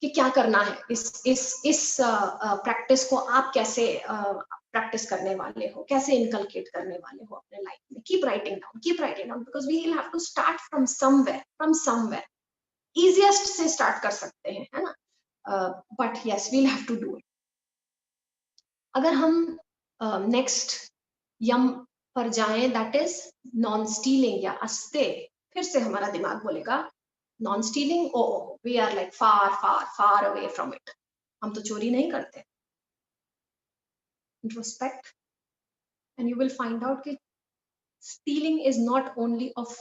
[SPEAKER 1] कि क्या करना है। इस प्रैक्टिस को आप कैसे प्रैक्टिस करने वाले हो, कैसे इनकलकेट करने वाले हो अपने लाइफ में। Keep writing down, because we will have to start from somewhere. Easiest से स्टार्ट कर सकते हैं, है ना। But yes we'll have to do it. अगर हम नेक्स्ट यम पर जाएं, दैट इज नॉन स्टीलिंग या अस्ते, फिर से हमारा दिमाग बोलेगा non stealing, oh we are like far far far away from it, हम तो चोरी नहीं करते. Introspect and you will find out that stealing is not only of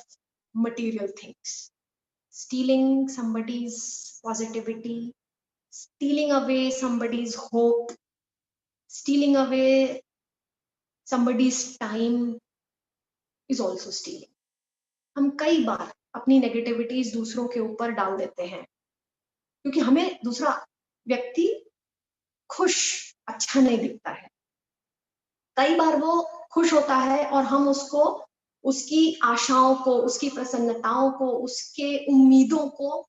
[SPEAKER 1] material things. Stealing somebody's positivity, stealing away somebody's hope, stealing away somebody's time is also stealing. हम कई बार अपनी negativities दूसरों के ऊपर डाल देते हैं क्योंकि हमें दूसरा व्यक्ति खुश अच्छा नहीं दिखता है. कई बार वो खुश होता है और हम उसको, उसकी आशाओं को, उसकी प्रसन्नताओं को, उसके उम्मीदों को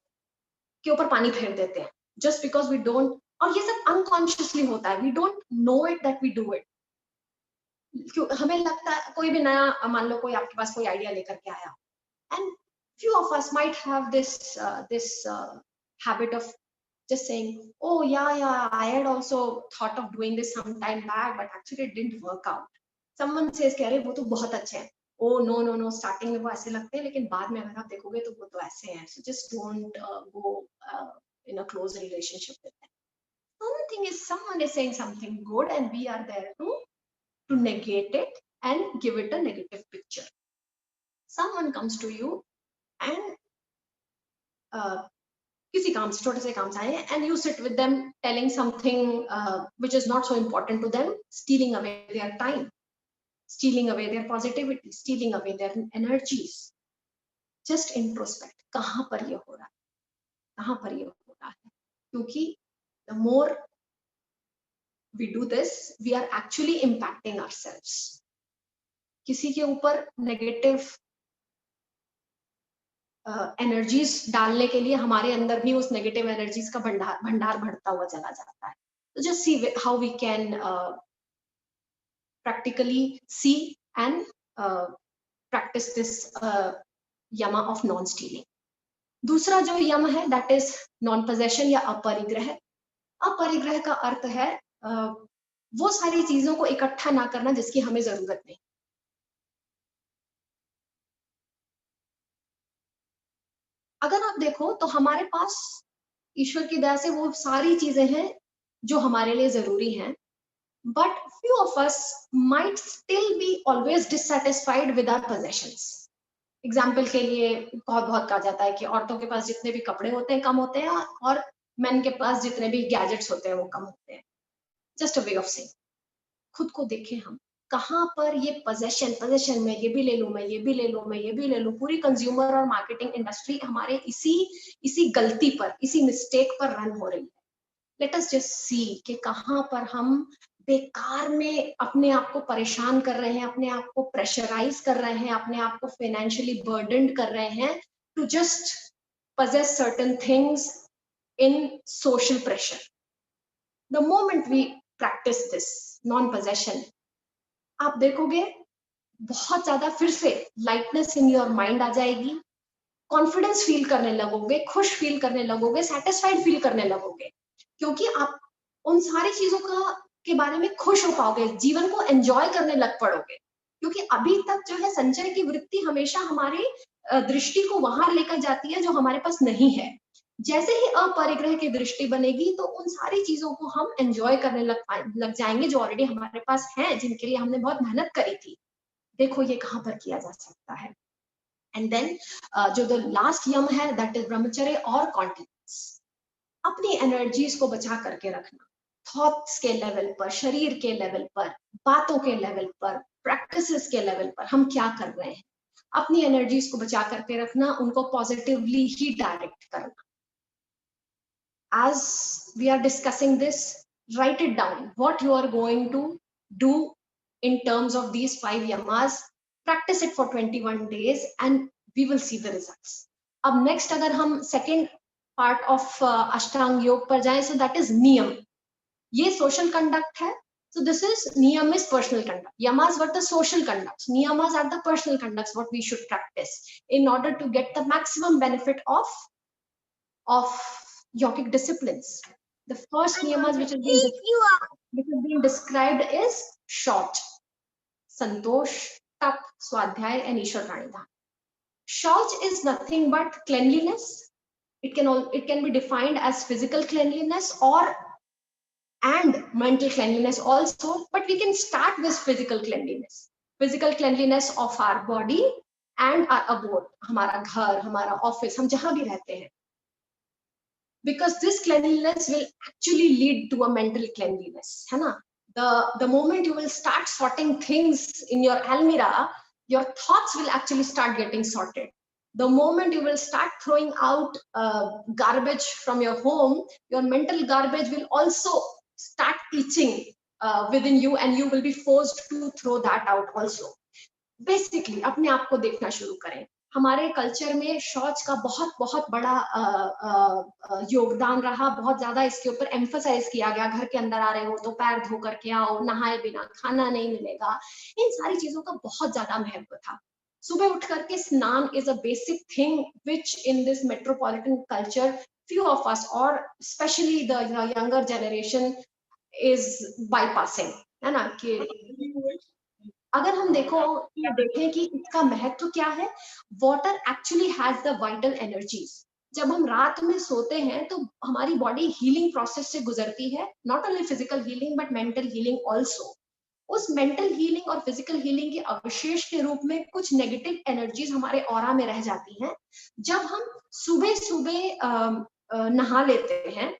[SPEAKER 1] के ऊपर पानी फेर देते हैं जस्ट बिकॉज वी डोंट. और ये सब अनकॉन्शियसली होता है, we don't know it that we do it. हमें लगता है कोई भी नया, मान लो कोई आपके पास कोई आइडिया लेकर के आया, and few of us might have this habit of just saying, oh yeah, I had also thought of doing this some time back, but actually it didn't work out. Someone says कि अरे वो तो बहुत अच्छे हैं, oh no, starting में वो ऐसे लगते हैं लेकिन बाद में अगर आप देखोगे तो वो तो ऐसे हैं. So just don't go in a close relationship with them. Something is, someone is saying something good and we are there to negate it and give it a negative picture. Someone comes to you and किसी काम से, छोटे से काम से आए, and you sit with them telling something which is not so important to them, stealing away their time, stealing away their positivity, stealing away their energies. Just introspect, कहाँ पर ये हो रहा है, कहाँ पर ये हो रहा है, क्योंकि the more we do this, we are actually impacting ourselves. किसी के ऊपर negative एनर्जीज डालने के लिए हमारे अंदर भी उस नेगेटिव एनर्जीज का भंडार बढ़ता हुआ चला जाता है. तो just see how we can practically see and practice this yama of non stealing. दूसरा जो यम है दैट इज नॉन पोजेशन या अपरिग्रह. अपरिग्रह का अर्थ है वो सारी चीजों को इकट्ठा ना करना जिसकी हमें जरूरत नहीं. अगर आप देखो तो हमारे पास ईश्वर की दया से वो सारी चीजें हैं जो हमारे लिए जरूरी हैं, but few of us might still be always dissatisfied with our possessions. Example के लिए बहुत कहा जाता है कि औरतों के पास जितने भी कपड़े होते हैं कम होते हैं और मेन के पास जितने भी गैजेट्स होते हैं वो कम होते हैं. Just a way of saying. खुद को देखें हम कहाँ पर ये पोजेशन में ये भी ले लूं, मैं ये भी ले लूं, मैं ये भी ले लूं. पूरी कंज्यूमर और मार्केटिंग इंडस्ट्री हमारे इसी गलती पर, इसी मिस्टेक पर रन हो रही है. लेट अस जस्ट सी कि कहाँ पर हम बेकार में अपने आप को परेशान कर रहे हैं, अपने आप को प्रेशराइज कर रहे हैं, अपने आप को फाइनेंशियली बर्डन्ड कर रहे हैं to just possess certain things in social pressure. The moment we practice this non-possession, आप देखोगे बहुत ज्यादा फिर से लाइटनेस इन योर माइंड आ जाएगी, कॉन्फिडेंस फील करने लगोगे, खुश फील करने लगोगे, सेटिस्फाइड फील करने लगोगे, क्योंकि आप उन सारी चीजों के बारे में खुश हो पाओगे, जीवन को एंजॉय करने लग पड़ोगे. क्योंकि अभी तक जो है संचय की वृत्ति हमेशा हमारी दृष्टि को वहां लेकर जाती है जो हमारे पास नहीं है. जैसे ही अपरिग्रह की दृष्टि बनेगी तो उन सारी चीजों को हम एंजॉय करने लग जाएंगे जो ऑलरेडी हमारे पास हैं, जिनके लिए हमने बहुत मेहनत करी थी. देखो ये कहाँ पर किया जा सकता है. एंड देन जो द लास्ट यम है दैट इज ब्रह्मचर्य और कॉन्टिनेंस. अपनी एनर्जीज को बचा करके रखना, थॉट्स के लेवल पर, शरीर के लेवल पर, बातों के लेवल पर, प्रैक्टिसेस के लेवल पर हम क्या कर रहे हैं, अपनी एनर्जीज को बचा करके रखना, उनको पॉजिटिवली ही डायरेक्ट करना. As we are discussing this, write it down what you are going to do in terms of these 5 yamas. Practice it for 21 days and we will see the results. अब next अगर हम second part of अष्टांग योग पर जाएं, so that is नियम. ये social conduct है. So this is niyam is personal conduct. Yamas were the social conducts. Niyamas are the personal conducts what we should practice in order to get the maximum benefit of yogic disciplines. The first niyamas which has been described is short. Santosh, Tap, Swadhyay, and Ishwar Pranidhan. Shauch is nothing but cleanliness. It can be defined as physical cleanliness and mental cleanliness also, but we can start with physical cleanliness. Physical cleanliness of our body and our abode, हमारा घर, हमारा office, हम जहाँ भी रहते हैं. Because this cleanliness will actually lead to a mental cleanliness, है ना? The moment you will start sorting things in your almirah, your thoughts will actually start getting sorted. The moment you will start throwing out garbage from your home, your mental garbage will also start itching within you, and you will be forced to throw that out also. Basically, अपने आप को देखना शुरू करें. हमारे culture में शौच का बहुत बहुत बड़ा योगदान रहा, बहुत ज्यादा इसके ऊपर एम्फसाइज किया गया. घर के अंदर आ रहे हो तो पैर धो करके आओ, नहाए बिना खाना नहीं मिलेगा. इन सारी चीजों का बहुत ज्यादा महत्व था. सुबह उठ करके स्नान is a basic thing which in this metropolitan culture few of us, or especially the younger generation, is bypassing, है ना? कि अगर हम देखें कि इसका महत्व क्या है. Water actually has the vital energies. जब हम रात में सोते हैं तो हमारी बॉडी हीलिंग प्रोसेस से गुजरती है. Not only physical healing but mental healing also. उस मेंटल हीलिंग और फिजिकल हीलिंग के अवशेष के रूप में कुछ नेगेटिव एनर्जीज हमारे ऑरा में रह जाती हैं. जब हम सुबह सुबह नहा लेते हैं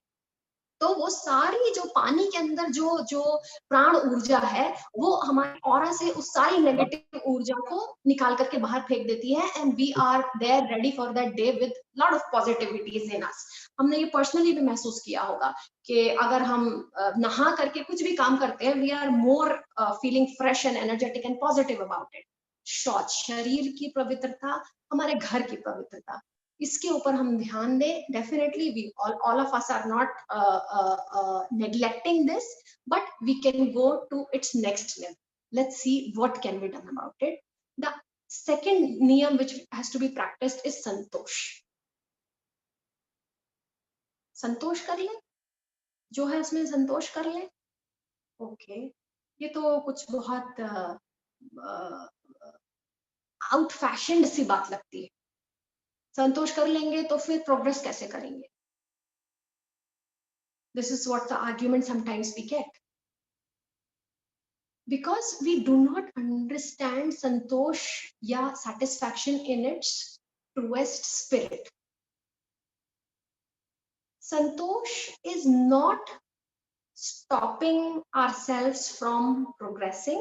[SPEAKER 1] तो वो सारी जो पानी के अंदर जो प्राण ऊर्जा है वो हमारे ऑरा से उस सारी नेगेटिव ऊर्जा को निकाल करके बाहर फेंक देती है. And we are there ready for that day with lot of positivities in us. हमने ये पर्सनली भी महसूस किया होगा कि अगर हम नहा करके कुछ भी काम करते हैं, we are more feeling fresh and energetic and positive about it. शौच, शरीर की पवित्रता, हमारे घर की पवित्रता, इसके ऊपर हम ध्यान दें. Definitely we all of us are not neglecting this, but we can go to its next level. Let's see what can be done about it. The second niyam which has to be practiced is santosh. संतोष कर ले, जो है उसमें संतोष कर ले. Okay, ये तो कुछ बहुत आउट फैशन्ड सी बात लगती है. संतोष कर लेंगे तो फिर प्रोग्रेस कैसे करेंगे? This is what the argument sometimes we get, because we do not understand संतोष या satisfaction in its truest spirit. Santosh is not stopping ourselves from progressing,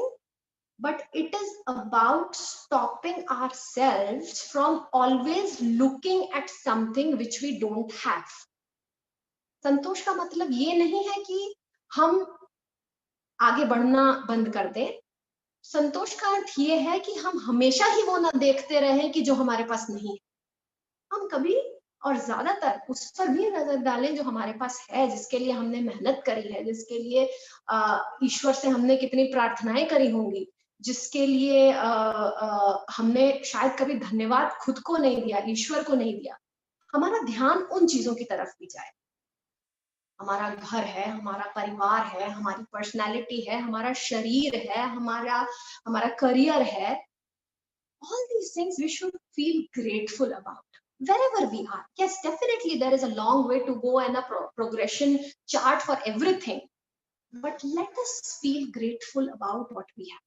[SPEAKER 1] but it is about stopping ourselves from always looking at something which we don't have. संतोष का मतलब ये नहीं है कि हम आगे बढ़ना बंद कर दें. संतोष का अर्थ ये है कि हम हमेशा ही वो ना देखते रहें कि जो हमारे पास नहीं है. हम कभी और ज्यादातर उस पर भी नजर डालें जो हमारे पास है, जिसके लिए हमने मेहनत करी है, जिसके लिए ईश्वर से हमने कितनी प्रार्थनाएं करी होंगी, जिसके लिए हमने शायद कभी धन्यवाद खुद को नहीं दिया, ईश्वर को नहीं दिया. हमारा ध्यान उन चीजों की तरफ भी जाए. हमारा घर है, हमारा परिवार है, हमारी पर्सनालिटी है, हमारा शरीर है, हमारा करियर है. All these things we should feel grateful about wherever we are. Yes, definitely there is a long way to go and a progression chart for everything, but let us feel grateful about what we have.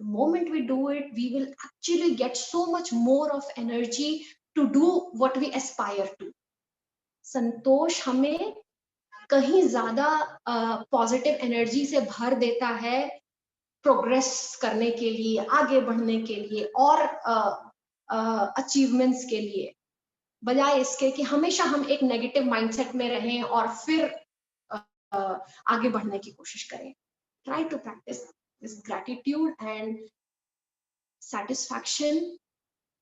[SPEAKER 1] The moment we do it, we will actually get so much more of energy to do what we aspire to. संतोष हमें कहीं ज्यादा positive energy से भर देता है progress करने के लिए, आगे बढ़ने के लिए और अचीवमेंट्स के लिए, बजाय इसके कि हमेशा हम एक नेगेटिव माइंडसेट में रहें और फिर आगे बढ़ने की कोशिश करें. Try to practice this gratitude and satisfaction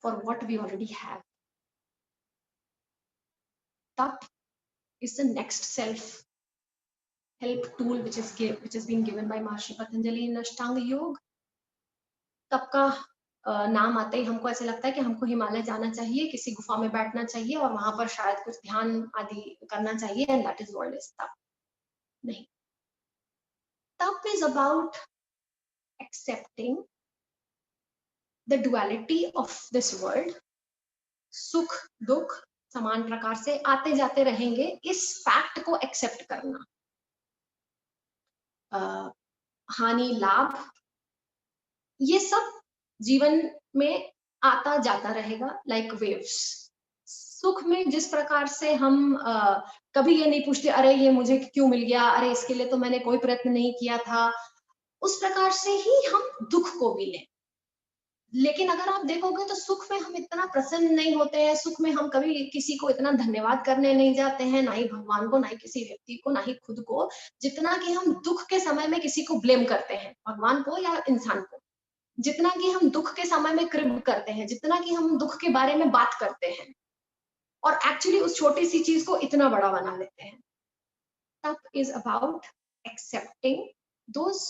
[SPEAKER 1] for what we already have. Tap is the next self-help tool which is being given by Maharishi Patanjali in Ashtanga Yoga. तप का नाम आते ही हमको ऐसे लगता है कि हमको हिमालय जाना चाहिए, किसी गुफा में बैठना चाहिए और वहां पर शायद कुछ ध्यान आदि करना चाहिए, and that is what is तप. नहीं. तप is about accepting the duality of this world. सुख दुख समान प्रकार से आते जाते रहेंगे, इस फैक्ट को एक्सेप्ट करना. हानि लाभ ये सब जीवन में आता जाता रहेगा लाइक वेव्स. सुख में जिस प्रकार से हम कभी ये नहीं पूछते अरे ये मुझे क्यों मिल गया, अरे इसके लिए तो मैंने कोई प्रयत्न नहीं किया था, उस प्रकार से ही हम दुख को भी लें. लेकिन अगर आप देखोगे तो सुख में हम इतना प्रसन्न नहीं होते हैं, सुख में हम कभी किसी को इतना धन्यवाद करने नहीं जाते हैं, ना ही भगवान को, ना ही किसी व्यक्ति को, ना ही खुद को, जितना कि हम दुख के समय में किसी को ब्लेम करते हैं, भगवान को या इंसान को. जितना कि हम दुख के समय में क्रिब करते हैं, जितना कि हम दुख के बारे में बात करते हैं और एक्चुअली उस छोटी सी चीज को इतना बड़ा बना लेते हैं. तप is about accepting those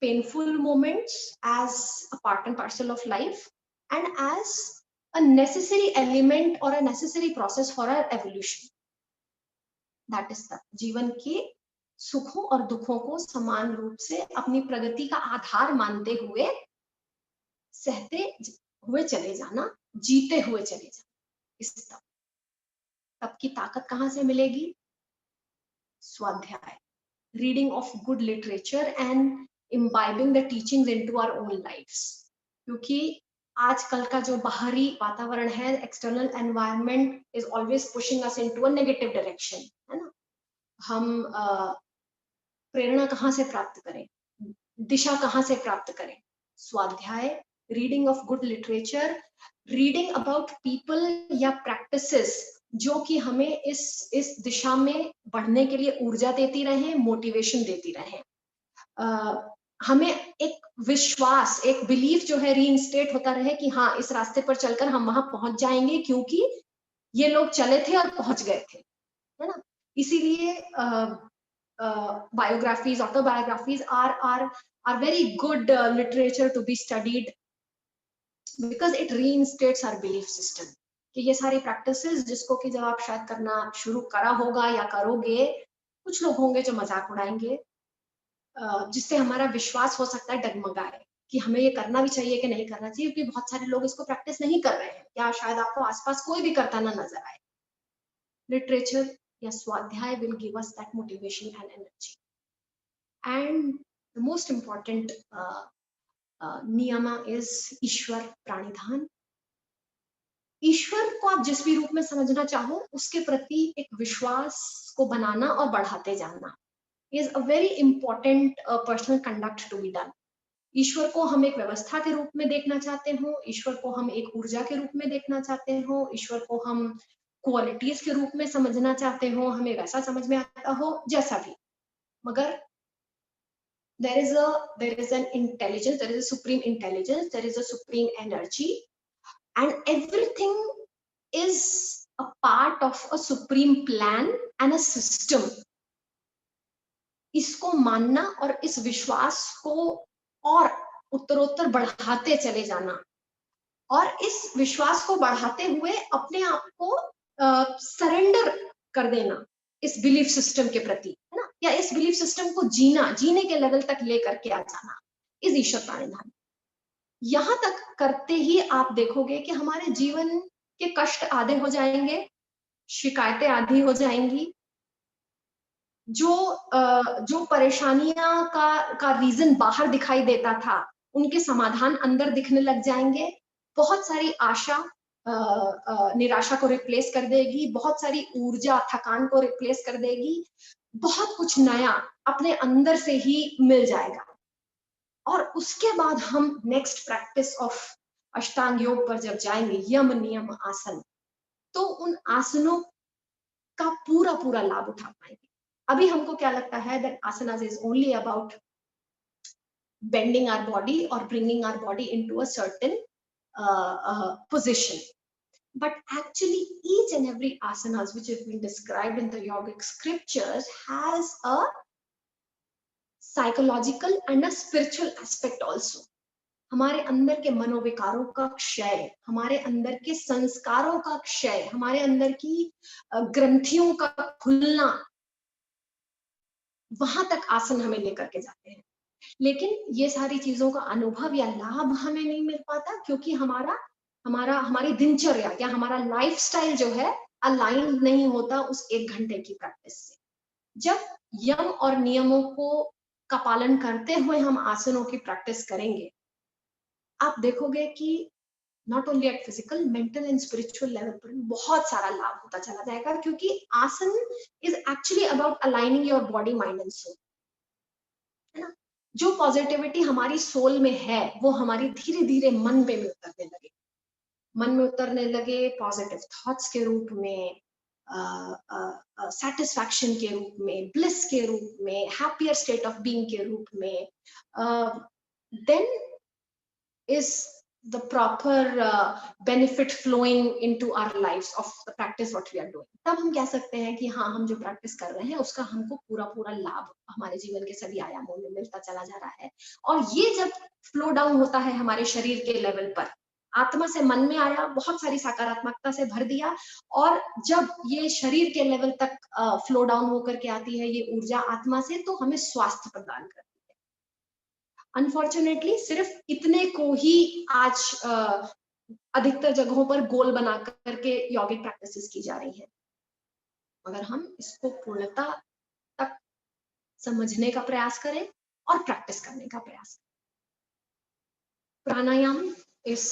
[SPEAKER 1] painful moments as a part and parcel of life and as a necessary element or a necessary process for our evolution. That is the जीवन के सुखों और दुखों को समान रूप से अपनी प्रगति का आधार मानते हुए सहते हुए चले जाना, जीते हुए चले जाना. इस तप की ताकत कहाँ से मिलेगी? स्वाध्याय, reading of good literature and imbibing the teachings into our own lives. क्योंकि आजकल का जो बाहरी वातावरण है, external environment is always pushing us into a negative direction, है ना. हम प्रेरणा कहाँ से प्राप्त करें, दिशा कहाँ से प्राप्त करें? स्वाध्याय, reading of good literature, reading about people या प्रैक्टिसेस जो कि हमें इस दिशा में बढ़ने के लिए ऊर्जा देती रहे, मोटिवेशन देती रहे. हमें एक विश्वास, एक बिलीफ जो है रीइंस्टेट होता रहे कि हाँ इस रास्ते पर चलकर हम वहां पहुंच जाएंगे क्योंकि ये लोग चले थे और पहुंच गए थे, है ना. इसीलिए biographies, autobiographies are very good literature to be studied because it reinstates our belief system. कि ये सारी practices जिसको कि जब आप शायद करना शुरू करा होगा या करोगे, कुछ लोग होंगे जो मजाक उड़ाएंगे, जिससे हमारा विश्वास हो सकता है डगमगाए कि हमें ये करना भी चाहिए कि नहीं करना चाहिए, क्योंकि बहुत सारे लोग इसको प्रैक्टिस नहीं कर रहे हैं या शायद आपको आसपास कोई भी करता ना नजर आए. लिटरेचर या स्वाध्याय will give us that motivation and energy. And the most important नियमा is ईश्वर प्राणिधान. ईश्वर को आप जिस भी रूप में समझना चाहो, उसके प्रति एक विश्वास को बनाना और बढ़ाते जाना is a very important personal conduct to be done. ईश्वर को हम एक व्यवस्था के रूप में देखना चाहते हो, ईश्वर को हम एक ऊर्जा के रूप में देखना चाहते हो, ईश्वर को हम क्वालिटीज के रूप में समझना चाहते हो, हमें वैसा समझ में आता हो जैसा भी, मगर there is an intelligence, there is a supreme intelligence, there is a supreme energy, and everything is a part of a supreme plan and a system. इसको मानना और इस विश्वास को और उत्तरोत्तर बढ़ाते चले जाना और इस विश्वास को बढ़ाते हुए अपने आप को सरेंडर कर देना इस बिलीफ सिस्टम के प्रति, है ना, या इस बिलीफ सिस्टम को जीने के लेवल तक लेकर के आ जाना इस ईश्वर प्राणिधान. यहां तक करते ही आप देखोगे कि हमारे जीवन के कष्ट आधे हो जाएंगे, शिकायतें आधी हो जाएंगी, जो परेशानियां का रीजन बाहर दिखाई देता था उनके समाधान अंदर दिखने लग जाएंगे. बहुत सारी आशा निराशा को रिप्लेस कर देगी, बहुत सारी ऊर्जा थकान को रिप्लेस कर देगी, बहुत कुछ नया अपने अंदर से ही मिल जाएगा. और उसके बाद हम नेक्स्ट प्रैक्टिस ऑफ अष्टांग योग पर जब जाएंगे, यम नियम आसन, तो उन आसनों का पूरा लाभ उठा पाएंगे. अभी हमको क्या लगता है that asanas is only about bending our body or bringing our body into a certain position, but actually each and every asanas which have been described in the yogic scriptures has a psychological and a spiritual aspect also. हमारे अंदर के मनोविकारों का क्षय, हमारे अंदर के संस्कारों का क्षय, हमारे अंदर की ग्रंथियों का खुलना, वहां तक आसन हमें लेकर के जाते हैं। लेकिन ये सारी चीजों का अनुभव या लाभ हमें नहीं मिल पाता क्योंकि हमारी दिनचर्या या हमारा लाइफस्टाइल जो है अलाइन नहीं होता उस 1 घंटे की प्रैक्टिस से। जब यम और नियमों का पालन करते हुए हम आसनों की प्रैक्टिस करेंगे, आप देखोगे कि not only at physical, mental and spiritual level पर बहुत सारा लाभ होता चला जाएगा, क्योंकि asana is actually about aligning your body, mind and soul, है ना। जो पॉजिटिविटी हमारी सोल में है वो हमारी धीरे धीरे मन में उतरने लगे, पॉजिटिव थॉट्स के रूप में, सेटिस्फैक्शन के रूप में, ब्लिस के रूप में, हैप्पियर स्टेट ऑफ बीइंग के रूप में, then is the proper benefit flowing into our lives of the practice what we are doing. तब हम कह सकते हैं कि हाँ, हम जो प्रैक्टिस कर रहे हैं उसका हमको पूरा लाभ हमारे जीवन के सभी आयामों में मिलता चला जा रहा है। और ये जब फ्लो डाउन होता है हमारे शरीर के लेवल पर, आत्मा से मन में आया, बहुत सारी सकारात्मकता से भर दिया, और जब ये शरीर के लेवल तक फ्लो डाउन होकर के आती है ये ऊर्जा आत्मा से, तो हमें स्वास्थ्य प्रदान करती है। अनफॉर्चुनेटली सिर्फ इतने को ही आज अधिकतर जगहों पर गोल बना करके यौगिक प्रैक्टिसेस की जा रही है। अगर हम इसको पूर्णता तक समझने का प्रयास करें और प्रैक्टिस करने का प्रयास करें। Pranayama is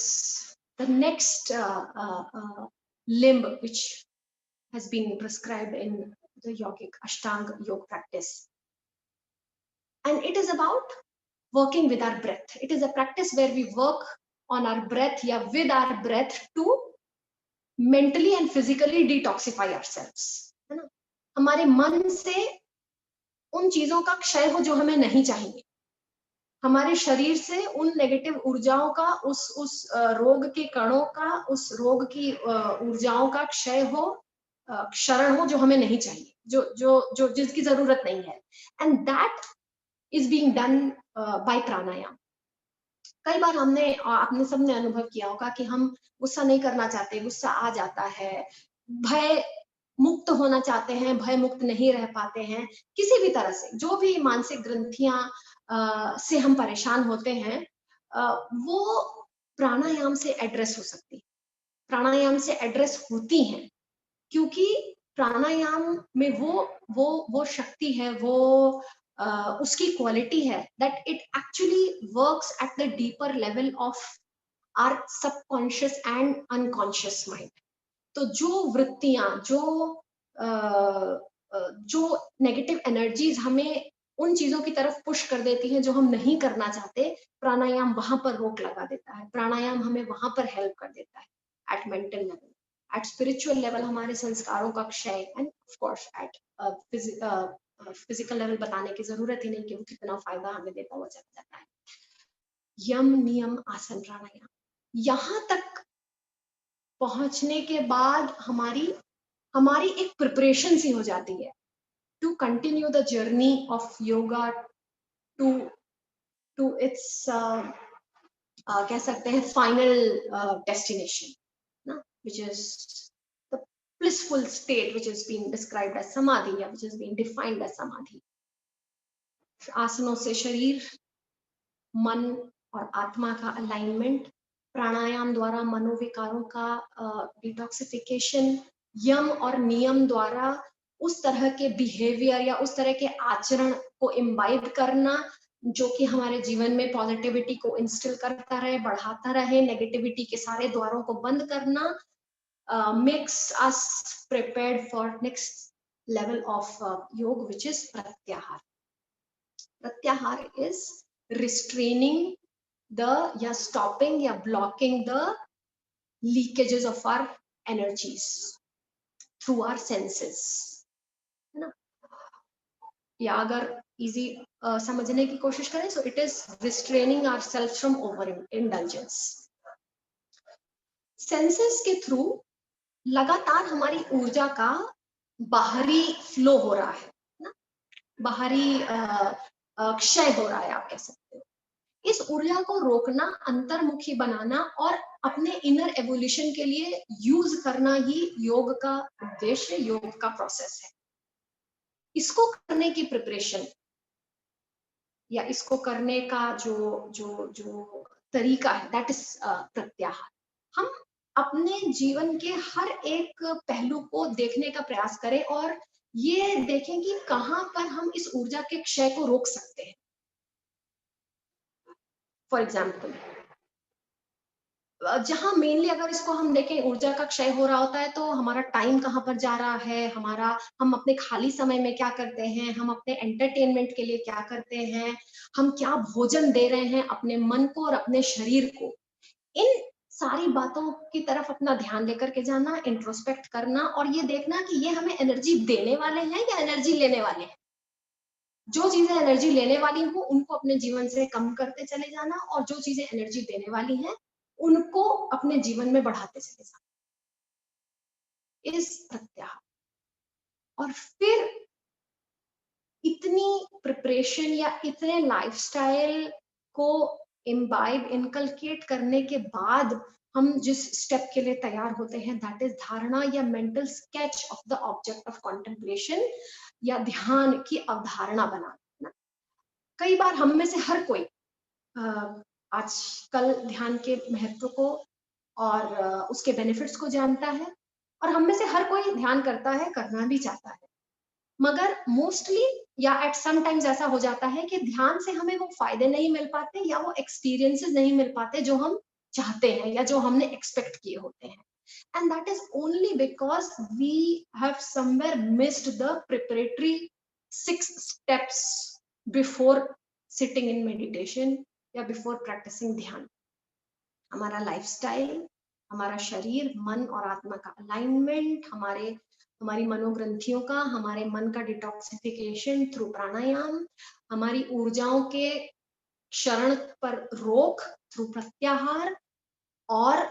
[SPEAKER 1] the next limb which has been prescribed in the yogic Ashtanga yoga practice, and it is about working with our breath. It is a practice where we work on our breath या with our breath to mentally and physically detoxify ourselves, है ना। हमारे मन से उन चीजों का क्षय हो जो हमें नहीं चाहिए, हमारे शरीर से उन नेगेटिव ऊर्जाओं का, उस रोग के कणों का, उस रोग की ऊर्जाओं का क्षय हो, क्षरण हो जो हमें नहीं चाहिए, जो जिसकी जरूरत नहीं है, and that is being done by प्राणायाम। कई बार आपने सबने अनुभव किया होगा कि हम गुस्सा नहीं करना चाहते, गुस्सा आ जाता है, भय मुक्त होना चाहते हैं, भय मुक्त नहीं रह पाते हैं, किसी भी तरह से जो भी मानसिक ग्रंथियां से हम परेशान होते हैं, वो प्राणायाम से एड्रेस हो सकती है, प्राणायाम से एड्रेस होती हैं, क्योंकि प्राणायाम में वो शक्ति है, वो उसकी क्वालिटी है that it actually works at the deeper level of our subconscious and unconscious mind. तो जो वृत्तियां, जो नेगेटिव एनर्जीज हमें उन चीजों की तरफ पुश कर देती हैं जो हम नहीं करना चाहते, प्राणायाम वहां पर रोक लगा देता है, प्राणायाम हमें वहां पर हेल्प कर देता है, at mental level, at spiritual level हमारे संस्कारों का क्षय, and of course at physical level बताने की जरूरत ही नहीं कि वो कितना फायदा हमें देता हुआ चला जाता है। यम नियम आसन प्राणायाम, यहाँ तक पहुंचने के बाद हमारी एक प्रिपरेशन सी हो जाती है to continue the journey of yoga to its कह सकते हैं फाइनल डेस्टिनेशन ना, which is the blissful state which is being described as samadhi, या which is being defined as samadhi। आसनों से शरीर, मन और आत्मा का अलाइनमेंट, प्राणायाम द्वारा मनोविकारों का डिटॉक्सिफिकेशन, यम और नियम द्वारा उस तरह के बिहेवियर या उस तरह के आचरण को इम्बाइब करना जो कि हमारे जीवन में पॉजिटिविटी को इंस्टिल करता रहे, बढ़ाता रहे, नेगेटिविटी के सारे द्वारों को बंद करना, makes us prepared for next level of yoga, which is pratyahar. Pratyahar is restraining या stopping या blocking the leakages of our energies through our senses, है ना। या अगर इजी समझने की कोशिश करें, so it is restraining ourselves from over indulgence। Senses के थ्रू लगातार हमारी ऊर्जा का बाहरी फ्लो हो रहा है ना, बाहरी क्षय हो रहा है, आप कह सकते हो। इस ऊर्जा को रोकना, अंतर्मुखी बनाना और अपने इनर एवोल्यूशन के लिए यूज करना ही योग का उद्देश्य, योग का प्रोसेस है। इसको करने की प्रिपरेशन या इसको करने का जो जो जो तरीका है, दैट इज प्रत्याहार। हम अपने जीवन के हर एक पहलू को देखने का प्रयास करें और ये देखें कि कहाँ पर हम इस ऊर्जा के क्षय को रोक सकते हैं। फॉर एग्जाम्पल, जहाँ मेनली अगर इसको हम देखें ऊर्जा का क्षय हो रहा होता है, तो हमारा टाइम कहाँ पर जा रहा है, हम अपने खाली समय में क्या करते हैं, हम अपने एंटरटेनमेंट के लिए क्या करते हैं, हम क्या भोजन दे रहे हैं अपने मन को और अपने शरीर को। इन सारी बातों की तरफ अपना ध्यान लेकर के जाना, इंट्रोस्पेक्ट करना और ये देखना कि ये हमें एनर्जी देने वाले हैं या एनर्जी लेने वाले हैं। जो चीजें एनर्जी लेने वाली हो उनको अपने जीवन से कम करते चले जाना और जो चीजें एनर्जी देने वाली हैं उनको अपने जीवन में बढ़ाते चले जाना, इस प्रत्याहार। और फिर इतनी प्रिपरेशन या इतने लाइफस्टाइल को इम्बाइब इनकलकेट करने के बाद हम जिस स्टेप के लिए तैयार होते हैं, दैट इज धारणा या mental sketch of the object of contemplation या ध्यान की अवधारणा बनाना। कई बार हम में से हर कोई आजकल ध्यान के महत्व को और उसके बेनिफिट्स को जानता है और हम में से हर कोई ध्यान करता है, करना भी चाहता है, मगर मोस्टली या एट सम टाइम्स ऐसा हो जाता है कि ध्यान से हमें वो फायदे नहीं मिल पाते या वो एक्सपीरियंसेस नहीं मिल पाते जो हम चाहते हैं या जो हमने एक्सपेक्ट किए होते हैं। And that is only because we have somewhere missed the preparatory 6 steps before sitting in meditation या बिफोर प्रैक्टिसिंग ध्यान। हमारा लाइफस्टाइल, हमारा शरीर, मन और आत्मा का अलाइनमेंट, हमारी मनोग्रंथियों का, हमारे मन का डिटॉक्सिफिकेशन थ्रू प्राणायाम, हमारी ऊर्जाओं के क्षरण पर रोक थ्रू प्रत्याहार और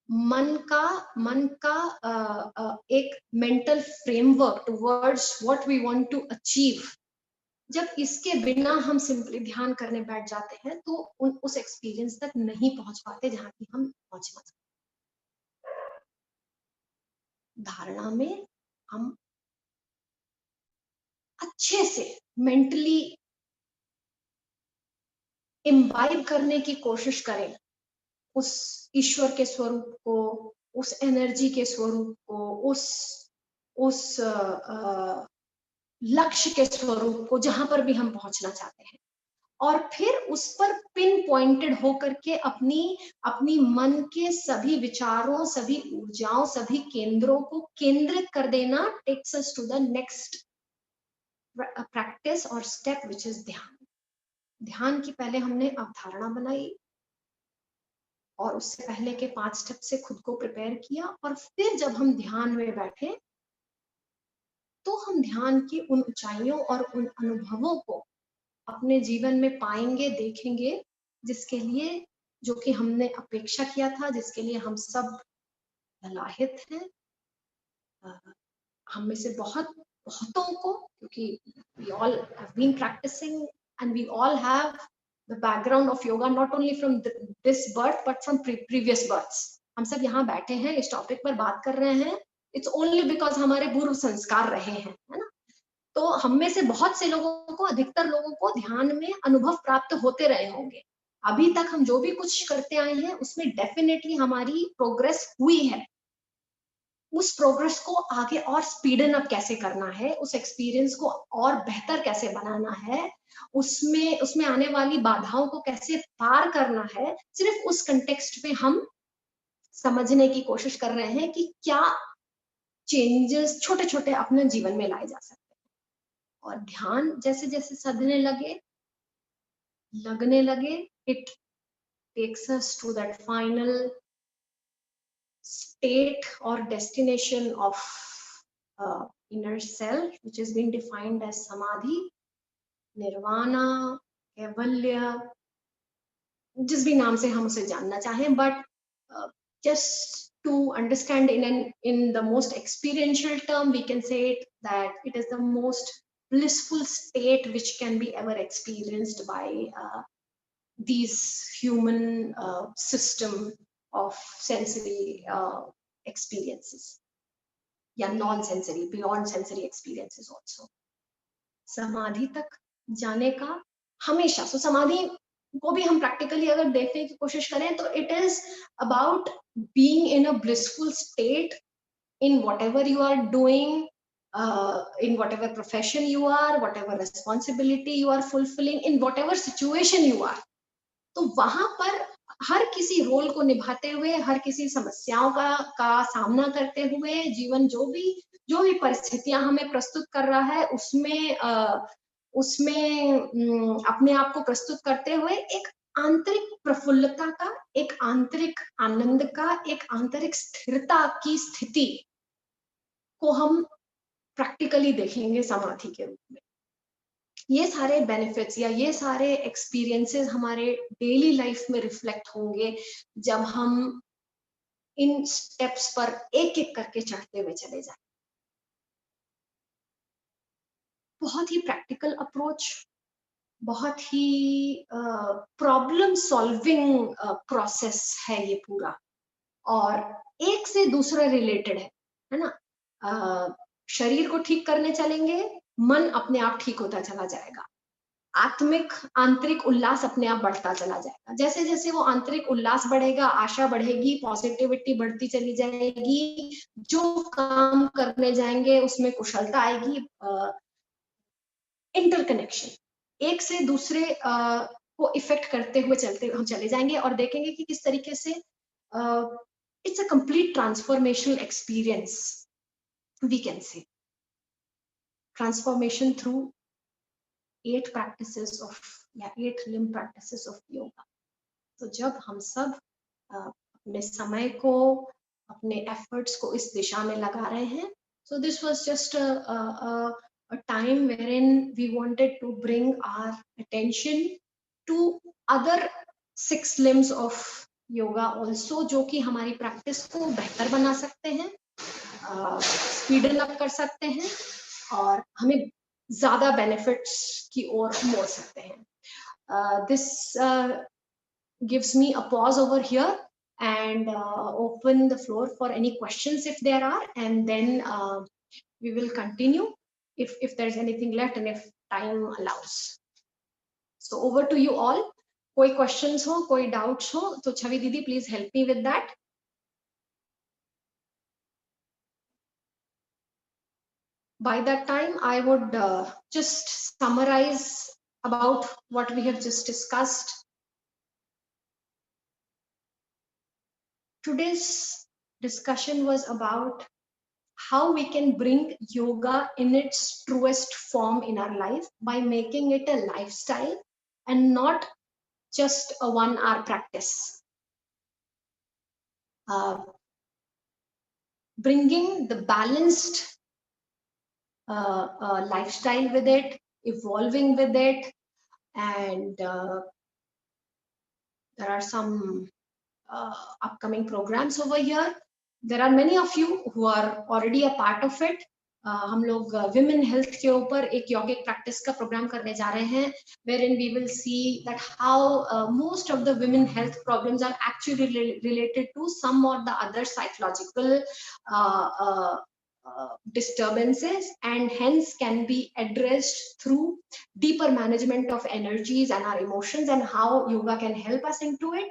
[SPEAKER 1] मन का एक mental framework towards what we want to achieve. जब इसके बिना हम सिंपली ध्यान करने बैठ जाते हैं तो उस एक्सपीरियंस तक नहीं पहुंच पाते जहां की हम पहुंचना चाहते। धारणा में हम अच्छे से मेंटली इम्बाइब करने की कोशिश करें उस ईश्वर के स्वरूप को, उस एनर्जी के स्वरूप को, उस लक्ष्य के स्वरूप को जहां पर भी हम पहुंचना चाहते हैं, और फिर उस पर पिन पॉइंटेड होकर के अपनी मन के सभी विचारों, सभी ऊर्जाओं, सभी केंद्रों को केंद्रित कर देना takes us to the next practice और स्टेप विच इज ध्यान। ध्यान की पहले हमने अवधारणा बनाई और उससे पहले के 5 स्टेप से खुद को प्रिपेयर किया और फिर जब हम ध्यान में बैठे तो हम ध्यान की उन ऊंचाइयों और उन अनुभवों को अपने जीवन में पाएंगे, देखेंगे, जिसके लिए जो कि हमने अपेक्षा किया था, जिसके लिए हम सब लाहित हैं। हम में से बहुतों को, क्योंकि we all have been practicing and we all have the background of yoga not only from this birth but from previous births। हम सब यहाँ बैठे हैं, इस टॉपिक पर बात कर रहे हैं, it's only because हमारे पूर्व संस्कार रहे हैं, है ना। तो हम में से बहुत से लोगों को, अधिकतर लोगों को ध्यान में अनुभव प्राप्त होते रहे होंगे। अभी तक हम जो भी कुछ करते आए हैं उसमें डेफिनेटली हमारी प्रोग्रेस हुई है। उस प्रोग्रेस को आगे और स्पीडन अप कैसे करना है, उस एक्सपीरियंस को और बेहतर कैसे बनाना है, उसमें आने वाली बाधाओं को कैसे पार करना है, सिर्फ उस कंटेक्स्ट में हम समझने की कोशिश कर रहे हैं कि क्या चेंजेस छोटे छोटे अपने जीवन में लाए जा सकते हैं। और ध्यान जैसे जैसे लगने लगे, it takes us to that final state or destination of inner self, which has been defined as samadhi, nirvana, kaivalya, जिस भी नाम से हम उसे जानना चाहें, but just to understand in the most experiential term, we can say that it is the most blissful state which can be ever experienced by these human system of sensory experiences, yeah, non-sensory, beyond sensory experiences also. समाधि तक जाने का हमेशा। सो समाधि को भी हम practically अगर देखने की कोशिश करें तो it is about being in a blissful state in whatever you are doing, in whatever profession you are, whatever responsibility you are fulfilling, in whatever situation you are. तो वहां पर हर किसी रोल को निभाते हुए, हर किसी समस्याओं का सामना करते हुए, जीवन जो भी परिस्थितियां हमें प्रस्तुत कर रहा है उसमें अपने आप को प्रस्तुत करते हुए एक आंतरिक प्रफुल्लता का, एक आंतरिक आनंद का, एक आंतरिक स्थिरता की स्थिति को हम प्रैक्टिकली देखेंगे समाधि के रूप में। ये सारे बेनिफिट्स या ये सारे एक्सपीरियंसेस हमारे डेली लाइफ में रिफ्लेक्ट होंगे जब हम इन स्टेप्स पर एक एक करके चढ़ते हुए चले जाएं। बहुत ही प्रैक्टिकल अप्रोच, बहुत ही प्रॉब्लम सॉल्विंग प्रोसेस है ये पूरा, और एक से दूसरा रिलेटेड है ना। शरीर को ठीक करने चलेंगे, मन अपने आप ठीक होता चला जाएगा, आत्मिक आंतरिक उल्लास अपने आप बढ़ता चला जाएगा। जैसे जैसे वो आंतरिक उल्लास बढ़ेगा, आशा बढ़ेगी, पॉजिटिविटी बढ़ती चली जाएगी, जो काम करने जाएंगे उसमें कुशलता आएगी। इंटरकनेक्शन एक से दूसरे को इफेक्ट करते हुए हम चले जाएंगे और देखेंगे कि किस तरीके से it's a complete transformational experience, we can say transformation through 8 practices of या 8 limb practices of yoga। तो जब हम सब अपने समय को, अपने एफर्ट्स को इस दिशा में लगा रहे हैं, so this was just a time wherein we wanted to bring our attention to other 6 limbs of yoga also, जो कि हमारी प्रैक्टिस को बेहतर बना सकते हैं, स्पीडन अप कर सकते हैं और हमें ज्यादा बेनिफिट्स की ओर मोड़ सकते हैं। This gives me a pause over here and open the floor for any questions if there are, and then we will continue if there's anything left and if time allows. So over to you all. कोई questions हो, कोई doubts हो तो छवि दीदी please help me with that. By that time I would just summarize about what we have just discussed. Today's discussion was about how we can bring yoga in its truest form in our life by making it a lifestyle and not just a 1-hour practice. Bringing the balanced lifestyle with it, evolving with it, and there are some upcoming programs over here. There are many of you who are already a part of it. हम लोग women health के ऊपर एक yogic practice का program करने जा रहे हैं, wherein we will see that how most of the women health problems are actually related to some or the other psychological disturbances, and hence can be addressed through deeper management of energies and our emotions, and how yoga can help us into it.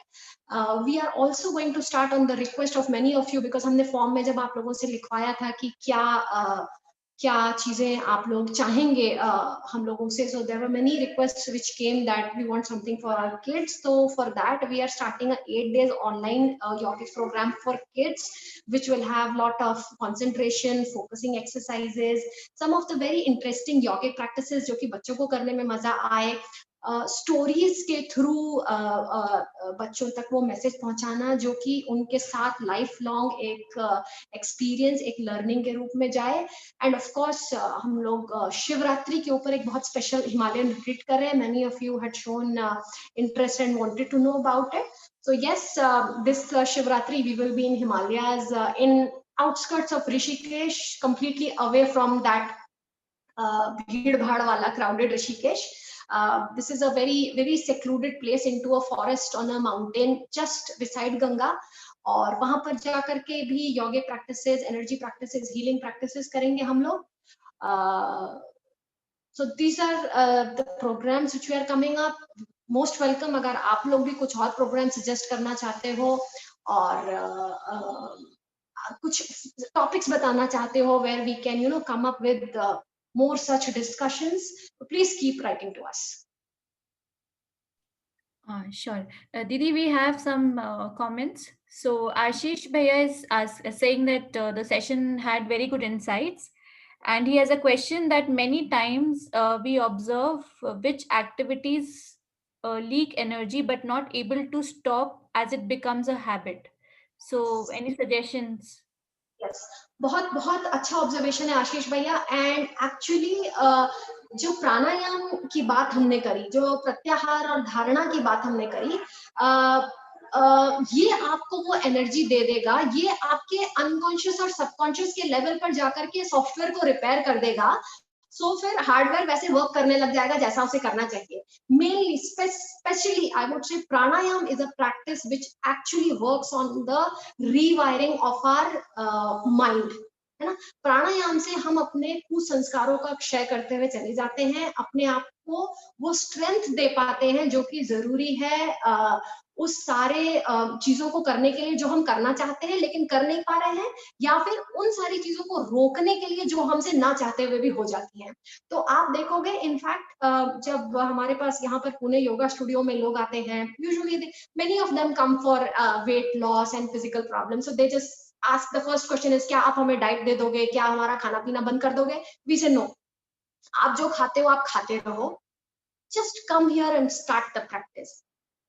[SPEAKER 1] We are also going to start on the request of many of you, because हमने form में जब आप लोगों से लिखवाया था कि क्या चीजें आप लोग चाहेंगे हम लोगों से, so there were many requests which came that we want something for our kids. So for that we are starting a 8 days online yogic program for kids, which will have lot of concentration, focusing exercises, some of the very interesting yogic practices जो कि बच्चों को करने में मजा आए, stories के through बच्चों तक वो मैसेज पहुंचाना जो कि उनके साथ लाइफ लॉन्ग एक एक्सपीरियंस, एक लर्निंग के रूप में जाए। एंड ऑफ कोर्स हम लोग शिवरात्रि के ऊपर एक बहुत स्पेशल हिमालयन रिट्रीट कर रहे हैं। Many of you had shown interest and wanted to know about it. So yes, this Shivratri we will be in Himalayas, in outskirts of Rishikesh, completely away from that bheed bhaad wala crowded Rishikesh. This is a very secluded place into a forest on a mountain just beside Ganga, और वहां पर जाकर के भी yogic practices, energy practices, healing practices करेंगे हम लोग। So these are the programs which we are coming up. Most welcome. अगर आप लोग भी कुछ और प्रोग्राम सजेस्ट करना चाहते हो और कुछ टॉपिक्स बताना चाहते हो where we can come up with more such discussions, please keep writing to us.
[SPEAKER 2] Sure. Didi, we have some comments. So Ashish Bhaiya is saying that the session had very good insights. And he has a question that many times we observe which activities leak energy but not able to stop as it becomes a habit. So any suggestions?
[SPEAKER 1] Yes, बहुत बहुत अच्छा observation है आशीष भैया. And actually जो प्राणायाम की बात हमने करी, जो प्रत्याहार और धारणा की बात हमने करी, ये आपको वो एनर्जी दे देगा, ये आपके अनकॉन्शियस और सबकॉन्शियस के लेवल पर जाकर के सॉफ्टवेयर को रिपेयर कर देगा. सो फिर हार्डवेयर वैसे वर्क करने लग जाएगा जैसा उसे करना चाहिए. Mainly, especially, I would say pranayam is a practice which actually works on the rewiring of our mind. है ना. प्राणायाम से हम अपने कुसंस्कारों का क्षय करते हुए चले जाते हैं, अपने आप को वो स्ट्रेंथ दे पाते हैं जो कि जरूरी है उस सारे चीजों को करने के लिए जो हम करना चाहते हैं लेकिन कर नहीं पा रहे हैं, या फिर उन सारी चीजों को रोकने के लिए जो हमसे ना चाहते हुए भी हो जाती हैं. तो आप देखोगे इनफैक्ट जब हमारे पास यहाँ पर पुणे योगा स्टूडियो में लोग आते हैं, usually many of them come for weight loss and physical problem. So they just ask the first question is, क्या आप हमें डाइट दे दोगे, क्या हमारा खाना पीना बंद कर दोगे? We say no. आप जो खाते हो आप खाते रहो. Just come here and start the practice.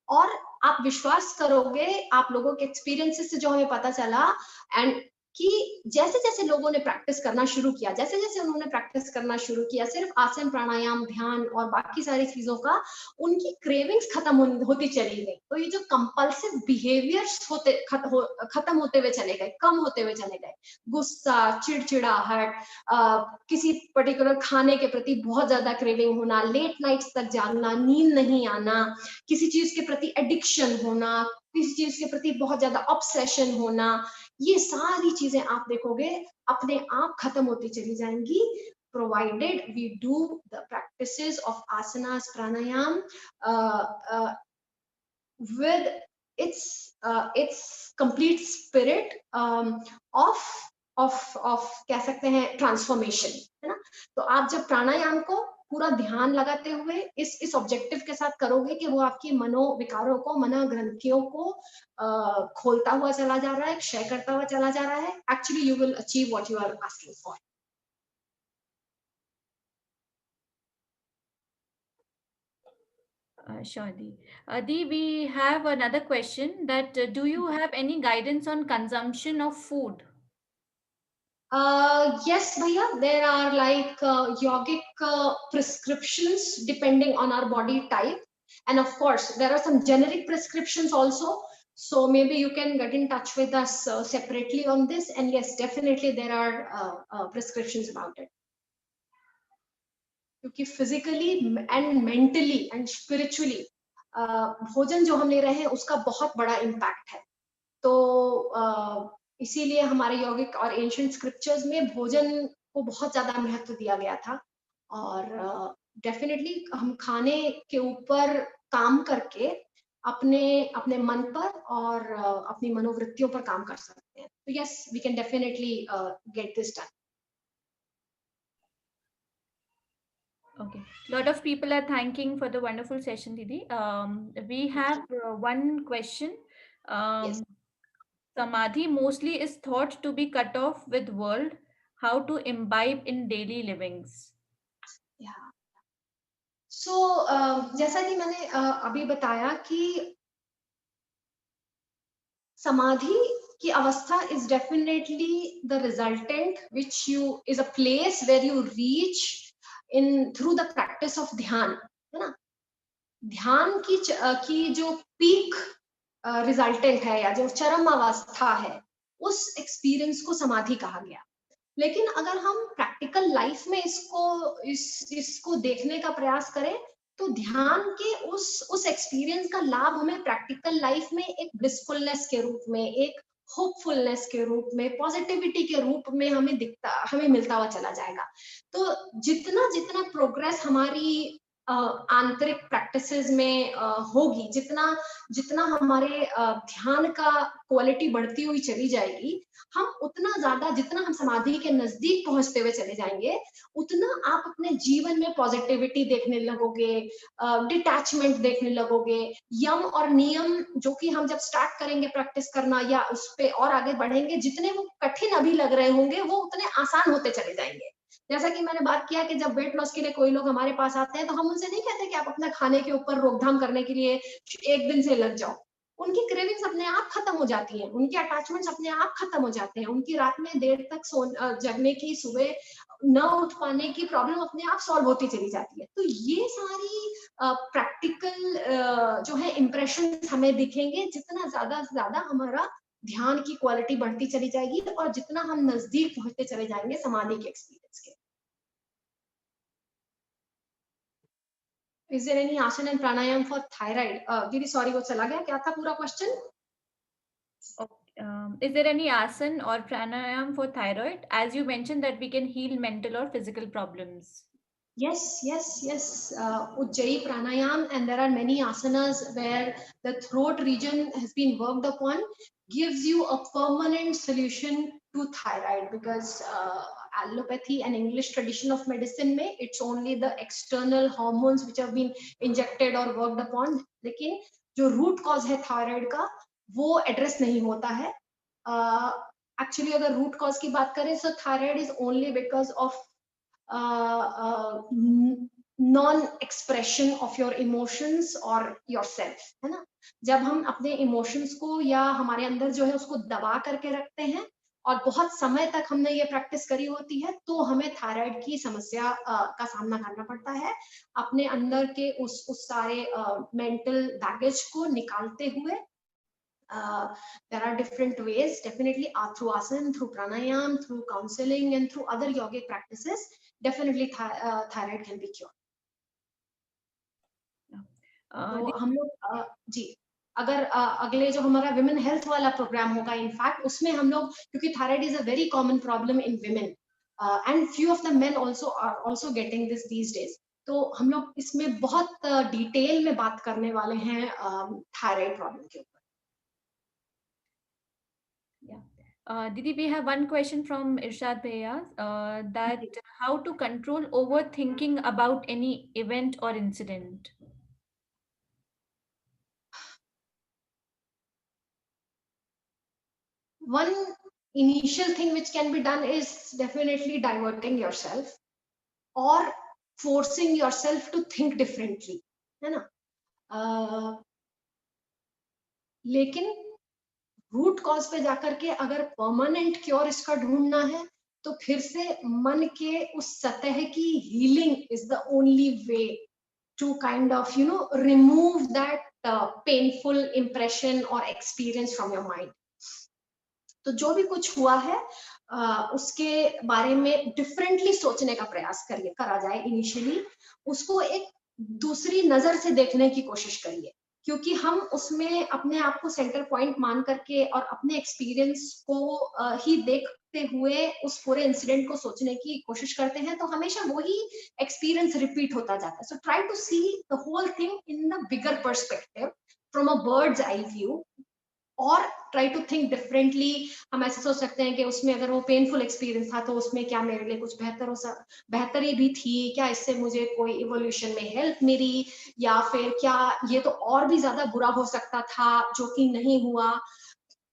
[SPEAKER 1] और आप विश्वास करोगे, आप लोगों के एक्सपीरियंसेस से जो हमें पता चला एंड कि जैसे जैसे लोगों ने प्रैक्टिस करना शुरू किया, जैसे जैसे उन्होंने प्रैक्टिस करना शुरू किया, सिर्फ आसन प्राणायाम ध्यान और बाकी सारी चीजों का, उनकी क्रेविंग्स खत्म होती चली गई. तो ये जो कंपल्सिव बिहेवियर्स खत्म होते हुए चले गए, कम होते हुए चले गए. गुस्सा, चिड़चिड़ाहट, किसी पर्टिकुलर खाने के प्रति बहुत ज्यादा क्रेविंग होना, लेट नाइट्स तक जागना, नींद नहीं आना, किसी चीज के प्रति एडिक्शन होना, किसी चीज के प्रति बहुत ज्यादा ऑब्सेशन होना, ये सारी चीजें आप देखोगे अपने आप खत्म होती चली जाएंगी, provided we do the practices of asanas pranayam with its complete spirit of कह सकते हैं ट्रांसफॉर्मेशन, है ना. तो आप जब प्राणायाम को पूरा ध्यान लगाते हुए इस ऑब्जेक्टिव के साथ करोगे कि वो आपकी मनोविकारों को, मनोग्रंथियों को खोलता हुआ चला जा रहा है, क्षय करता हुआ चला जा रहा है, actually you will achieve what you are asking for.
[SPEAKER 2] Sure, Di, we have another question that do you have any guidance on consumption of food?
[SPEAKER 1] Yes, Bhaiya, there are like yogic prescriptions depending on our body type. And of course, there are some generic prescriptions also. So maybe you can get in touch with us separately on this. And yes, definitely there are prescriptions about it. क्योंकि physically and mentally and spiritually भोजन जो हम ले रहे हैं उसका बहुत बड़ा इम्पैक्ट है. तो इसीलिए हमारे यौगिक और एंशिएंट स्क्रिप्चर्स में भोजन को बहुत ज्यादा महत्व दिया गया था. और डेफिनेटली हम खाने के ऊपर काम करके अपने मन पर और अपनी मनोवृत्तियों पर काम कर सकते हैं. तो yes, we can definitely get this done.
[SPEAKER 2] Okay, a lot of people are thanking for the wonderful session, Didi. We have one question.
[SPEAKER 1] Yes.
[SPEAKER 2] Samadhi mostly is thought to be cut off with world. How to imbibe in daily livings?
[SPEAKER 1] Yeah. So जैसा कि मैंने अभी बताया कि समाधि की अवस्था is definitely the resultant which is a place where you reach through the practice of ध्यान, है ना. ध्यान की जो पीक रिजल्टेंट है या जो चरम अवस्था है, उस एक्सपीरियंस को समाधि कहा गया. लेकिन अगर हम प्रैक्टिकल लाइफ में इसको देखने का प्रयास करें तो ध्यान के उस एक्सपीरियंस का लाभ हमें प्रैक्टिकल लाइफ में एक ब्लिसफुलनेस के रूप में, एक होपफुलनेस के रूप में, पॉजिटिविटी के रूप में हमें मिलता हुआ चला जाएगा। तो जितना जितना प्रोग्रेस हमारी आंतरिक प्रैक्टिसेस में होगी, जितना जितना हमारे ध्यान का क्वालिटी बढ़ती हुई चली जाएगी, हम उतना ज्यादा, जितना हम समाधि के नजदीक पहुंचते हुए चले जाएंगे, उतना आप अपने जीवन में पॉजिटिविटी देखने लगोगे, डिटैचमेंट देखने लगोगे। यम और नियम जो कि हम जब स्टार्ट करेंगे प्रैक्टिस करना या उस पे और आगे बढ़ेंगे, जितने वो कठिन अभी लग रहे होंगे वो उतने आसान होते चले जाएंगे। जैसा कि मैंने बात किया कि जब वेट लॉस के लिए कोई लोग हमारे पास आते हैं तो हम उनसे नहीं कहते कि आप अपना खाने के ऊपर रोकथाम करने के लिए एक दिन से लग जाओ। उनकी क्रेविंग्स अपने आप खत्म हो जाती हैं, उनके अटैचमेंट्स अपने आप खत्म हो जाते हैं, उनकी रात में देर तक जगने की, सुबह न उठ पाने की प्रॉब्लम अपने आप सॉल्व होती चली जाती है। तो ये सारी प्रैक्टिकल जो है इम्प्रेशन हमें दिखेंगे, जितना ज्यादा से ज्यादा हमारा ध्यान की क्वालिटी बढ़ती चली जाएगी और जितना हम नजदीक पहुंचते चले जाएंगे समाधि के एक्सपीरियंस के। Is there any asana and pranayam for thyroid? दीदी सॉरी वो चला गया, क्या था पूरा question?
[SPEAKER 2] Is there any asana or pranayam for thyroid? As you mentioned that we can heal mental or physical problems.
[SPEAKER 1] Yes, yes, yes. Ujjayi pranayam, and there are many asanas where the throat region has been worked upon, gives you a permanent solution to thyroid, because allopathy and English tradition of medicine में it's only the external hormones which have been injected or worked upon, लेकिन जो root cause है thyroid का वो address नहीं होता है। Actually अगर root cause की बात करें so thyroid is only because of non expression of your emotions और योर सेल्फ, है ना। जब हम अपने इमोशंस को या हमारे अंदर जो है उसको दबा करके रखते हैं और बहुत समय तक हमने ये प्रैक्टिस करी होती है, तो हमें थायराइड की समस्या का सामना करना पड़ता है। अपने अंदर के उस सारे मेंटल बैगेज को निकालते हुए there are different ways, definitely through asana, through pranayam, through counseling and through other yogic practices, definitely thyroid can be cured. तो हम लोग जी, अगर अगले जो हमारा विमेन हेल्थ वाला प्रोग्राम होगा, इनफैक्ट उसमें हम लोग, क्योंकि thyroid is a very common problem in women and few of the men also are also getting this these days, तो हम लोग इसमें बहुत डिटेल में बात करने वाले हैं थायराइड प्रॉब्लम के ऊपर।
[SPEAKER 2] Didi, we have one question from Irshad Bhaiya, that how to control overthinking about any event or incident.
[SPEAKER 1] One initial thing which can be done is definitely diverting yourself or forcing yourself to think differently, है ना। लेकिन root cause पे जाकर के अगर permanent cure इसका ढूंढना है तो फिर से मन के उस सतह की healing is the only way to kind of remove that painful impression और एक्सपीरियंस फ्रॉम योर माइंड। तो जो भी कुछ हुआ है उसके बारे में डिफरेंटली सोचने का प्रयास करा जाए। इनिशियली उसको एक दूसरी नजर से देखने की कोशिश करिए, क्योंकि हम उसमें अपने आप को सेंटर पॉइंट मान करके और अपने एक्सपीरियंस को ही देखते हुए उस पूरे इंसिडेंट को सोचने की कोशिश करते हैं, तो हमेशा वही एक्सपीरियंस रिपीट होता जाता है। So try to see the whole thing in the bigger perspective from a bird's eye view, और ट्राई टू थिंक डिफरेंटली। हम ऐसे सोच सकते हैं कि उसमें अगर वो पेनफुल एक्सपीरियंस था तो उसमें क्या मेरे लिए कुछ बेहतरी भी थी क्या, इससे मुझे कोई इवोल्यूशन में हेल्प मिली, या फिर क्या ये तो और भी ज्यादा बुरा हो सकता था जो कि नहीं हुआ,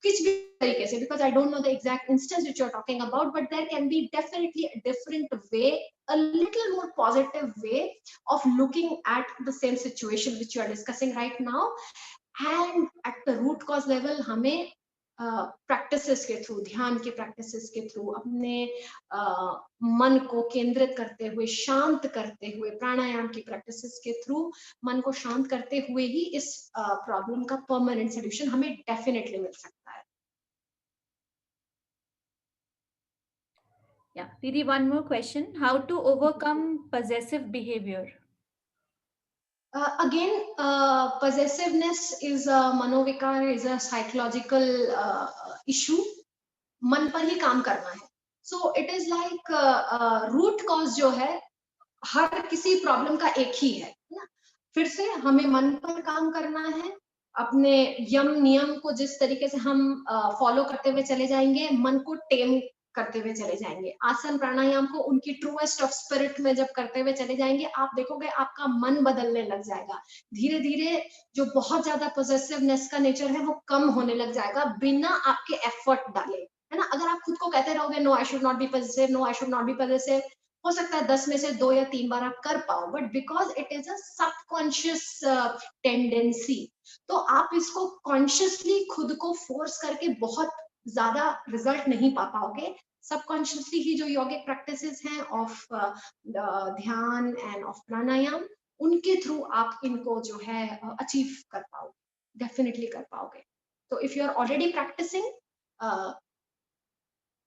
[SPEAKER 1] किस भी तरीके से। Because I don't know the exact instance which you are talking about, but there can be definitely a different way, a little more positive way of looking at the same situation which you are discussing right now. And at the root cause level हमें practices के through, ध्यान के practices के through, अपने मन को केंद्रित करते हुए, शांत करते हुए, प्राणायाम की प्रैक्टिसेस के थ्रू मन को शांत करते हुए ही इस प्रॉब्लम का परमानेंट सॉल्यूशन हमें डेफिनेटली मिल सकता है।
[SPEAKER 2] Yeah, Didi, one more question. How to overcome possessive behavior?
[SPEAKER 1] Again, possessiveness is a manovikar, is a psychological issue मन पर ही काम करना है. So it is like root cause जो है हर किसी प्रॉब्लम का एक ही है ना. फिर से हमें मन पर काम करना है, अपने यम नियम को जिस तरीके से हम फॉलो करते हुए चले जाएंगे, मन को टेम करते हुए चले जाएंगे, आसन प्राणायाम को उनकी ट्रूएस्ट ऑफ स्पिरिट में जब करते हुए चले जाएंगे, आप देखोगे आपका मन बदलने लग जाएगा. धीरे धीरे जो बहुत ज्यादा पॉजिटिवनेस का नेचर है वो कम होने लग जाएगा बिना आपके एफर्ट डाले, है ना. अगर आप खुद को कहते रहोगे no I should not be positive, no I should not be positive, हो सकता है 10 में से 2 या 3 बार आप कर पाओ, but because it is a subconscious tendency, तो आप इसको कॉन्शियसली खुद को फोर्स करके बहुत ज्यादा रिजल्ट नहीं पा पाओगे. सबकॉन्शियसली ही जो योगिक प्रैक्टिसेस हैं ऑफ ध्यान एंड ऑफ प्राणायाम, उनके थ्रू आप इनको जो है अचीव कर पाओगे, डेफिनेटली कर पाओगे. तो if you are already practicing,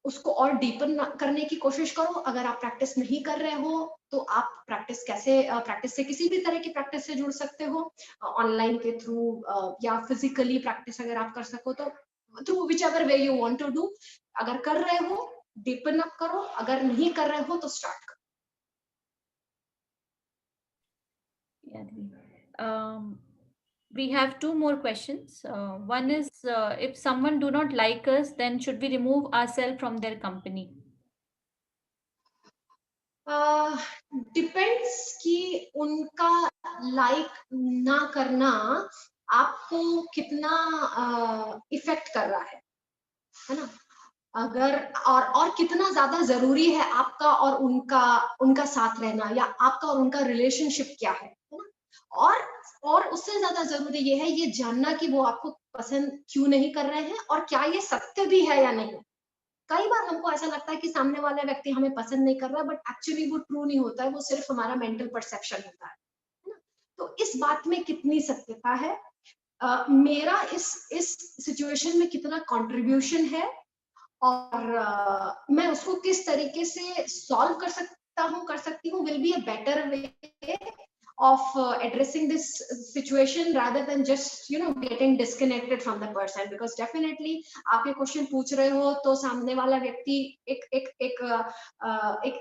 [SPEAKER 1] उसको और डीपन करने की कोशिश करो. अगर आप प्रैक्टिस नहीं कर रहे हो तो आप प्रैक्टिस से किसी भी तरह की प्रैक्टिस से जुड़ सकते हो, ऑनलाइन के थ्रू या फिजिकली प्रैक्टिस अगर आप कर सको तो through whichever way you want to do. अगर कर रहे हो डीपन अप करो, अगर नहीं कर रहे हो तो स्टार्ट करो.
[SPEAKER 2] We have 2 more questions. One is, if someone do not like us, then should we remove ourselves from their company?
[SPEAKER 1] Depends कि उनका लाइक ना करना आपको कितना इफेक्ट कर रहा है ना. अगर और कितना ज्यादा जरूरी है आपका और उनका साथ रहना, या आपका और उनका रिलेशनशिप क्या है ना. और उससे ज्यादा जरूरी ये है ये जानना कि वो आपको पसंद क्यों नहीं कर रहे हैं और क्या ये सत्य भी है या नहीं. कई बार हमको ऐसा लगता है कि सामने वाला व्यक्ति हमें पसंद नहीं कर रहा, बट एक्चुअली वो ट्रू नहीं होता है, वो सिर्फ हमारा मेंटल परसेप्शन होता है ना. तो इस बात में कितनी सत्यता है, मेरा इस सिचुएशन में कितना कंट्रीब्यूशन है, और मैं उसको किस तरीके से सॉल्व कर सकती हूँ, will be a better way of addressing this situation rather than just getting disconnected from the person. Because definitely आप ये क्वेश्चन पूछ रहे हो तो सामने वाला व्यक्ति एक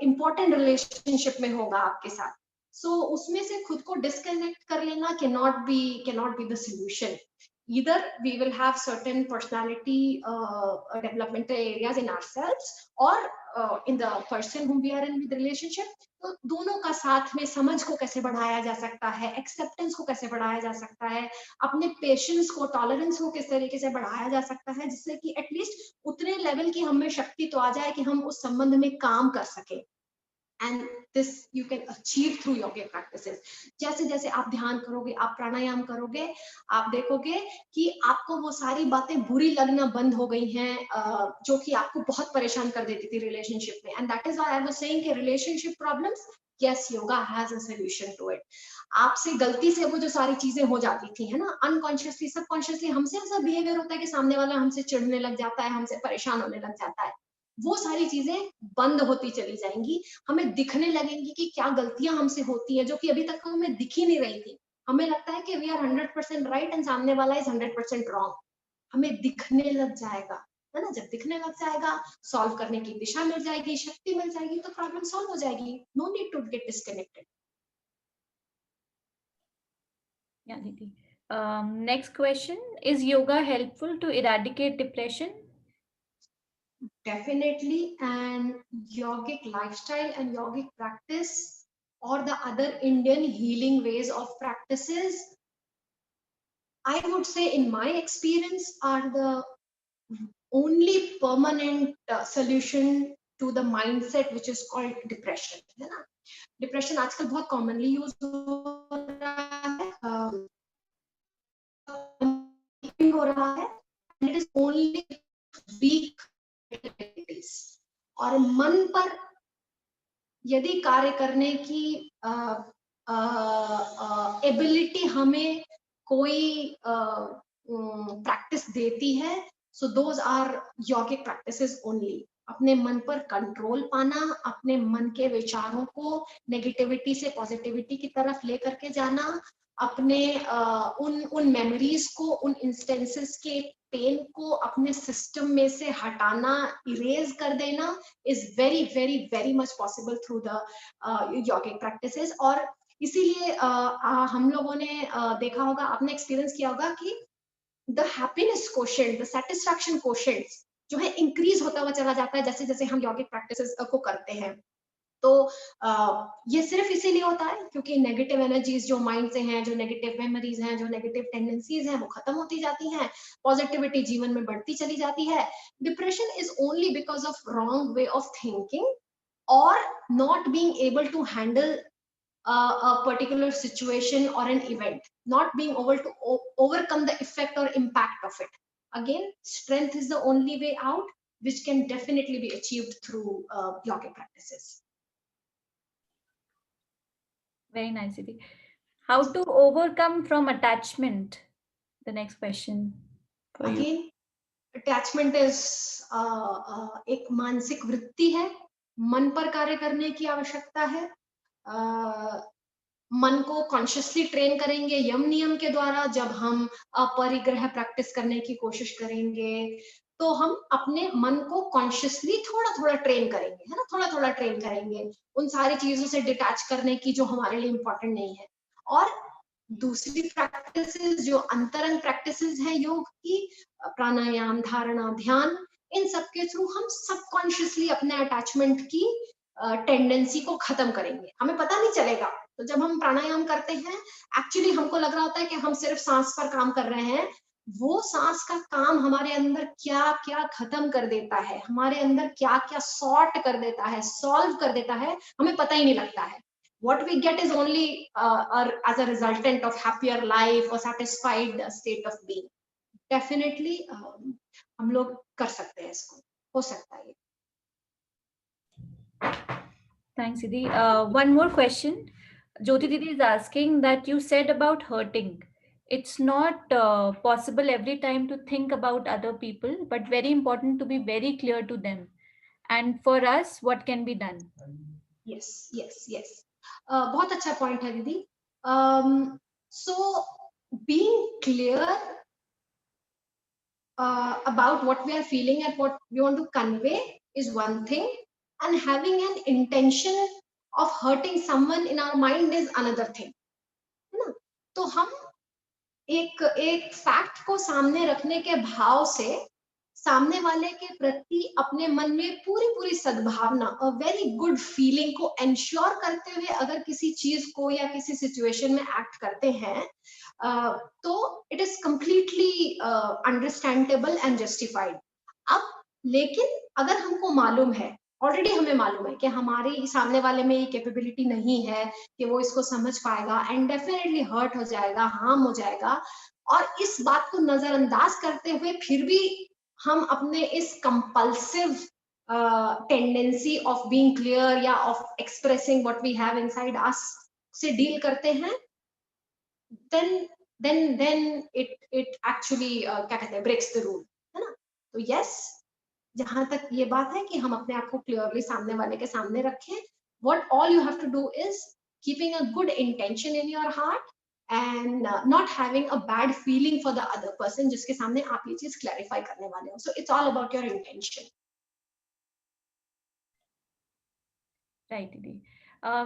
[SPEAKER 1] important relationship में होगा आपके साथ, so उसमें से खुद को disconnect कर लेना cannot be the solution. Either we will have certain personality developmental areas in ourselves or in the person whom we are in with relationship. तो दोनों का साथ में समझ को कैसे बढ़ाया जा सकता है, एक्सेप्टेंस को कैसे बढ़ाया जा सकता है, अपने पेशेंस को, टॉलरेंस को किस तरीके से बढ़ाया जा सकता है, जिससे कि एटलीस्ट उतने लेवल की हमें शक्ति तो आ जाए कि हम उस संबंध में काम कर सके. And this you can achieve through yogic practices. जैसे जैसे आप ध्यान करोगे, आप प्राणायाम करोगे, आप देखोगे कि आपको वो सारी बातें बुरी लगना बंद हो गई हैं जो कि आपको बहुत परेशान कर देती थी रिलेशनशिप में. And that is why I was saying कि relationship problems, yes, yoga has a solution to it. आपसे गलती से वो जो सारी चीजें हो जाती थी, है ना, अनकॉन्शियसली सबकॉन्शियसली हमसे ऐसा बिहेवियर होता है कि सामने वाला हमसे चिढ़ने लग जाता है, हमसे परेशान होने लग जाता है, वो सारी चीजें बंद होती चली जाएंगी. हमें दिखने लगेंगी कि क्या गलतियां हमसे होती हैं जो कि अभी तक हमें दिख ही नहीं रही थी. हमें लगता है कि वी आर 100% राइट एंड सामने वाला इज 100% रॉन्ग. हमें दिखने लग जाएगा, है ना. जब दिखने लग जाएगा, सॉल्व करने की दिशा मिल जाएगी, शक्ति मिल जाएगी, तो प्रॉब्लम सॉल्व हो जाएगी. No need to get disconnected.
[SPEAKER 2] Yeah, Didi. Next question, is yoga helpful to eradicate depression?
[SPEAKER 1] Definitely. And yogic lifestyle and yogic practice or the other Indian healing ways of practices, I would say in my experience, are the only permanent solution to the mindset which is called depression, है ना. Depression आजकल बहुत commonly use हो रहा है. It is only week और मन पर यदि कार्य करने की एबिलिटी हमें कोई प्रैक्टिस देती है, so those are yogic practices only. अपने मन पर कंट्रोल पाना, अपने मन के विचारों को नेगेटिविटी से पॉजिटिविटी की तरफ लेकर के जाना, अपने उन मेमोरीज को, उन इंस्टेंसेस के पेन को अपने सिस्टम में से हटाना, इरेज कर देना is very very very much possible through the yogic practices. और इसीलिए हम लोगों ने देखा होगा, आपने एक्सपीरियंस किया होगा कि the happiness quotient, the satisfaction quotient जो है इंक्रीज होता हुआ चला जाता है जैसे जैसे हम यौगिक प्रैक्टिसेस को करते हैं। तो ये सिर्फ इसीलिए होता है क्योंकि नेगेटिव एनर्जीज जो माइंड से हैं, जो नेगेटिव मेमोरीज हैं, जो नेगेटिव टेंडेंसीज हैं, वो खत्म होती जाती हैं, पॉजिटिविटी जीवन में बढ़ती चली जाती है। Depression is only because of wrong way of thinking और not being able to handle a particular situation or an event, not being able to overcome the effect or impact of it. Again, strength is the only way out, which can definitely be achieved through yogic practices.
[SPEAKER 2] Very nice, Didi. How to overcome from attachment? The next question for you.
[SPEAKER 1] Again, attachment is एक मानसिक वृत्ति है, मन पर कार्य करने की आवश्यकता है। मन को कॉन्शियसली ट्रेन करेंगे यम नियम के द्वारा, जब हम अपरिग्रह प्रैक्टिस करने की कोशिश करेंगे तो हम अपने मन को कॉन्शियसली थोड़ा थोड़ा ट्रेन करेंगे, है ना, थोड़ा थोड़ा ट्रेन करेंगे उन सारी चीजों से डिटैच करने की जो हमारे लिए इंपॉर्टेंट नहीं है। और दूसरी प्रैक्टिसेस जो अंतरंग प्रैक्टिसेस है योग की, प्राणायाम, धारणा, ध्यान, इन सब के थ्रू हम सबकॉन्शियसली अपने अटैचमेंट की टेंडेंसी को खत्म करेंगे, हमें पता नहीं चलेगा। तो जब हम प्राणायाम करते हैं एक्चुअली हमको लग रहा होता है कि हम सिर्फ सांस पर काम कर रहे हैं, वो सांस का काम हमारे अंदर क्या क्या खत्म कर देता है, हमारे अंदर क्या क्या सॉर्ट कर देता है, सॉल्व कर देता है, हमें पता ही नहीं लगता है। What we get is only as a resultant of happier life or satisfied state of being. Definitely हम लोग कर सकते हैं इसको, हो सकता है।
[SPEAKER 2] Thanks, Didi. One more question. Jyoti Didi is asking that you said about hurting. It's not possible every time to think about other people, but very important to be very clear to them. And for us, what can be done?
[SPEAKER 1] Yes, yes, yes. बहुत अच्छा point है दीदी। So being clear about what we are feeling and what we want to convey is one thing, and having an intention of hurting someone in our mind is another thing, है ना। तो हम एक एक fact को सामने रखने के भाव से सामने वाले के प्रति अपने मन में पूरी पूरी सद्भावना, अ वेरी गुड फीलिंग को एंश्योर करते हुए अगर किसी चीज को या किसी सिचुएशन में एक्ट करते हैं तो it is completely understandable and justified. अब लेकिन अगर हमको मालूम है, ऑलरेडी हमें मालूम है कि हमारे सामने वाले में ये कैपेबिलिटी नहीं है कि वो इसको समझ पाएगा एंड डेफिनेटली हर्ट हो जाएगा, हार्म हो जाएगा, और इस बात को नजरअंदाज करते हुए फिर भी हम अपने इस compulsive tendency of being clear या of expressing what we have inside us से डील करते हैं, then it actually क्या कहते हैं, ब्रेक्स द रूल, है ना। तो यस, जहां तक ये बात है कि हम अपने आप को क्लियरली सामने वाले के सामने रखें, what all you have to do is keeping a good intention in your heart and not having a bad feeling for the other person जिसके सामने आप ये चीज क्लैरिफाई करने वाले हो। So it's all about your intention.
[SPEAKER 2] Right, Didi.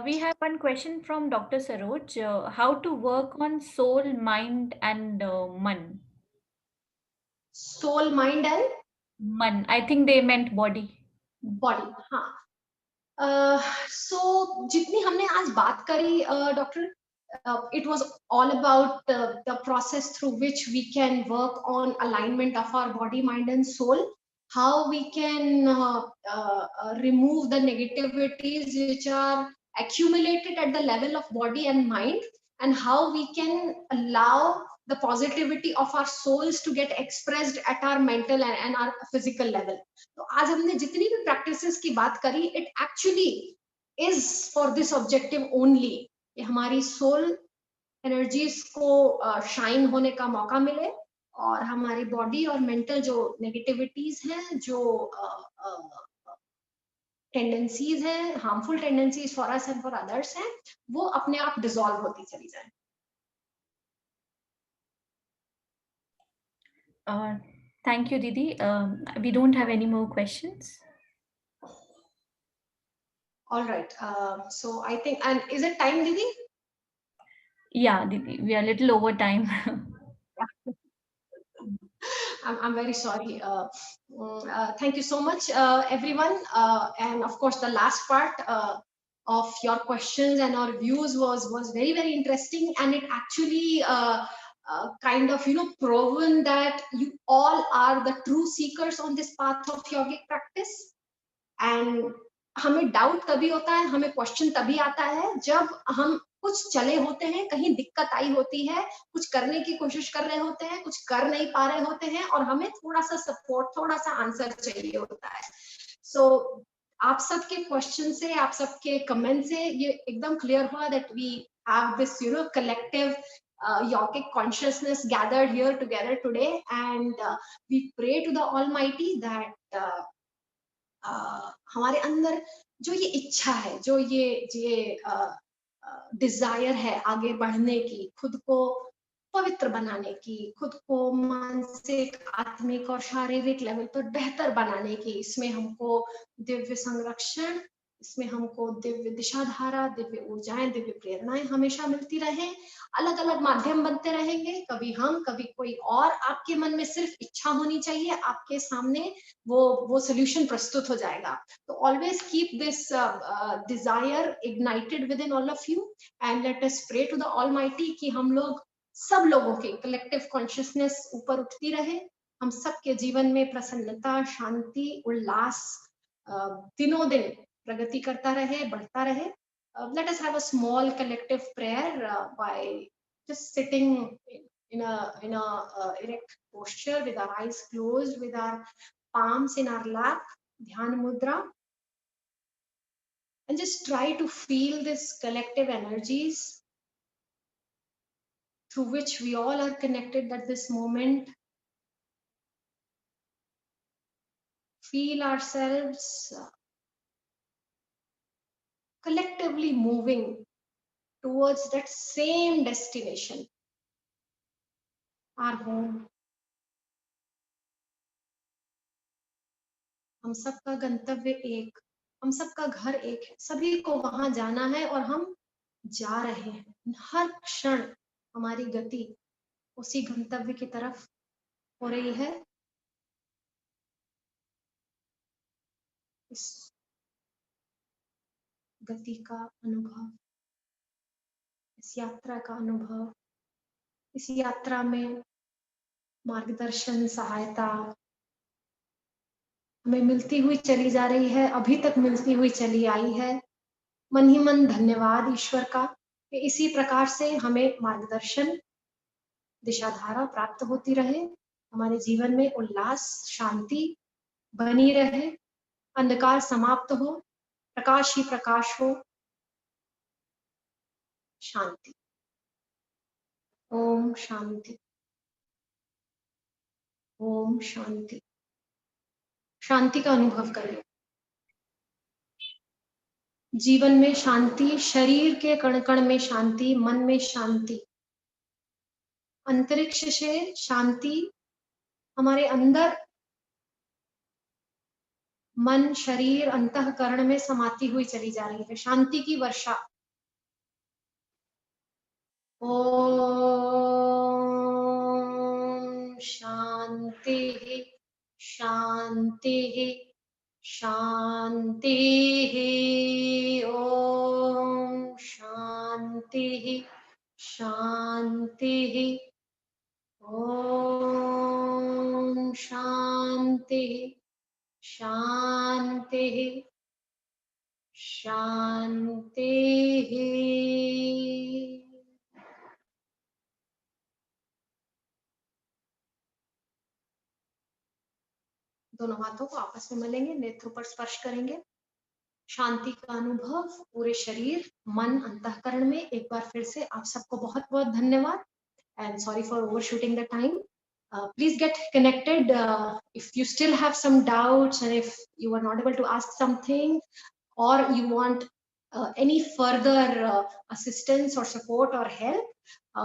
[SPEAKER 2] We have one question from Dr. Saroj. How to work on soul, mind, and man?
[SPEAKER 1] Soul, mind and
[SPEAKER 2] Man. I think they meant body.
[SPEAKER 1] body. हाँ। So जितनी हमने आज बात करी doctor, it was all about the process through which we can work on alignment of our body, mind and soul, how we can remove the negativities which are accumulated at the level of body and mind, and how we can allow the positivity of our souls to get expressed at our mental and our physical level. तो आज हमने जितनी भी practices की बात करी, it actually is for this objective only, कि हमारी सोल एनर्जीज को शाइन होने का मौका मिले और हमारी बॉडी और मेंटल जो नेगेटिविटीज हैं, जो टेंडेंसीज हैं, harmful tendencies for us and for others हैं, वो अपने आप डिसॉल्व होती चली जाए।
[SPEAKER 2] Thank you, Didi. We don't have any more questions.
[SPEAKER 1] All right. So I think, and is it time, Didi?
[SPEAKER 2] Yeah, Didi, we are a little over time.
[SPEAKER 1] I'm very sorry. Thank you so much, everyone. And of course, the last part of your questions and our views was very, very interesting, and it actually kind of proven that you all are the true seekers on this path of yogic practice. And हमें doubt तभी होता है, हमें question तभी आता है जब हम कुछ चले होते हैं, कहीं दिक्कत आई होती है, कुछ करने की कोशिश कर रहे होते हैं, कुछ कर नहीं पा रहे होते हैं, और हमें थोड़ा सा सपोर्ट, थोड़ा सा आंसर चाहिए होता है। सो आप सबके क्वेश्चन से, आप सबके कमेंट से ये एकदम क्लियर हुआ that we have this collective yogic consciousness gathered here together today, and we pray to the Almighty that हमारे अंदर जो ये इच्छा है, जो ये डिजायर है आगे बढ़ने की, खुद को पवित्र बनाने की, खुद को मानसिक, आत्मिक और शारीरिक लेवल पर बेहतर बनाने की, इसमें हमको दिव्य संरक्षण, इसमें हमको दिव्य दिशाधारा, दिव्य ऊर्जाएं, दिव्य प्रेरणाएं हमेशा मिलती रहे। अलग अलग माध्यम बनते रहेंगे, कभी हम, कभी कोई और। आपके मन में सिर्फ इच्छा होनी चाहिए, आपके सामने वो सोल्यूशन प्रस्तुत हो जाएगा। तो always keep this desire ignited within all of you, and let us pray to the Almighty कि हम लोग, सब लोगों की कलेक्टिव कॉन्शियसनेस ऊपर उठती रहे, हम सबके जीवन में प्रसन्नता, शांति, उल्लास दिनों दिन प्रगति करता रहे, बढ़ता रहे। Let us have a small collective prayer by just sitting in a erect posture with our eyes closed, with our palms in our lap, Dhyan Mudra, and just try to feel this collective energies through which we all are connected at this moment. Feel ourselves collectively moving towards that same destination, our home. हम सबका गंतव्य एक, हम सबका घर एक है, सभी को वहां जाना है और हम जा रहे हैं। हर क्षण हमारी गति उसी गंतव्य की तरफ हो रही है। इस गति का अनुभव, इस यात्रा का अनुभव, इस यात्रा में मार्गदर्शन, सहायता हमें मिलती हुई चली जा रही है, अभी तक मिलती हुई चली आई है। मन ही मन धन्यवाद ईश्वर का कि इसी प्रकार से हमें मार्गदर्शन, दिशाधारा प्राप्त होती रहे, हमारे जीवन में उल्लास, शांति बनी रहे, अंधकार समाप्त हो, प्रकाश ही प्रकाश हो। शांति। ओम शांति। ओम शांति। शांति का अनुभव करें। जीवन में शांति, शरीर के कण कण में शांति, मन में शांति, अंतरिक्ष से शांति हमारे अंदर, मन, शरीर, अंतःकरण में समाती हुई चली जा रही है। शांति की वर्षा। ओम शांति शांति शांति। ओम शांति शांति। ओम शांति शांति शांति। दोनों हाथों को आपस में मलेंगे, नेत्रों पर स्पर्श करेंगे। शांति का अनुभव पूरे शरीर, मन, अंतःकरण में। एक बार फिर से आप सबको बहुत बहुत धन्यवाद, and sorry for over shooting the time. Please get connected. If you still have some doubts and if you are not able to ask something, or you want any further assistance or support or help,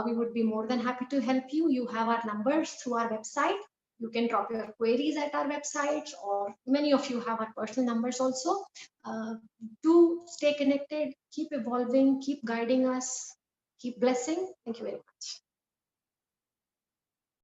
[SPEAKER 1] we would be more than happy to help you. You have our numbers through our website. You can drop your queries at our website, or many of you have our personal numbers also. Do stay connected, keep evolving, keep guiding us, keep blessing. Thank you very much.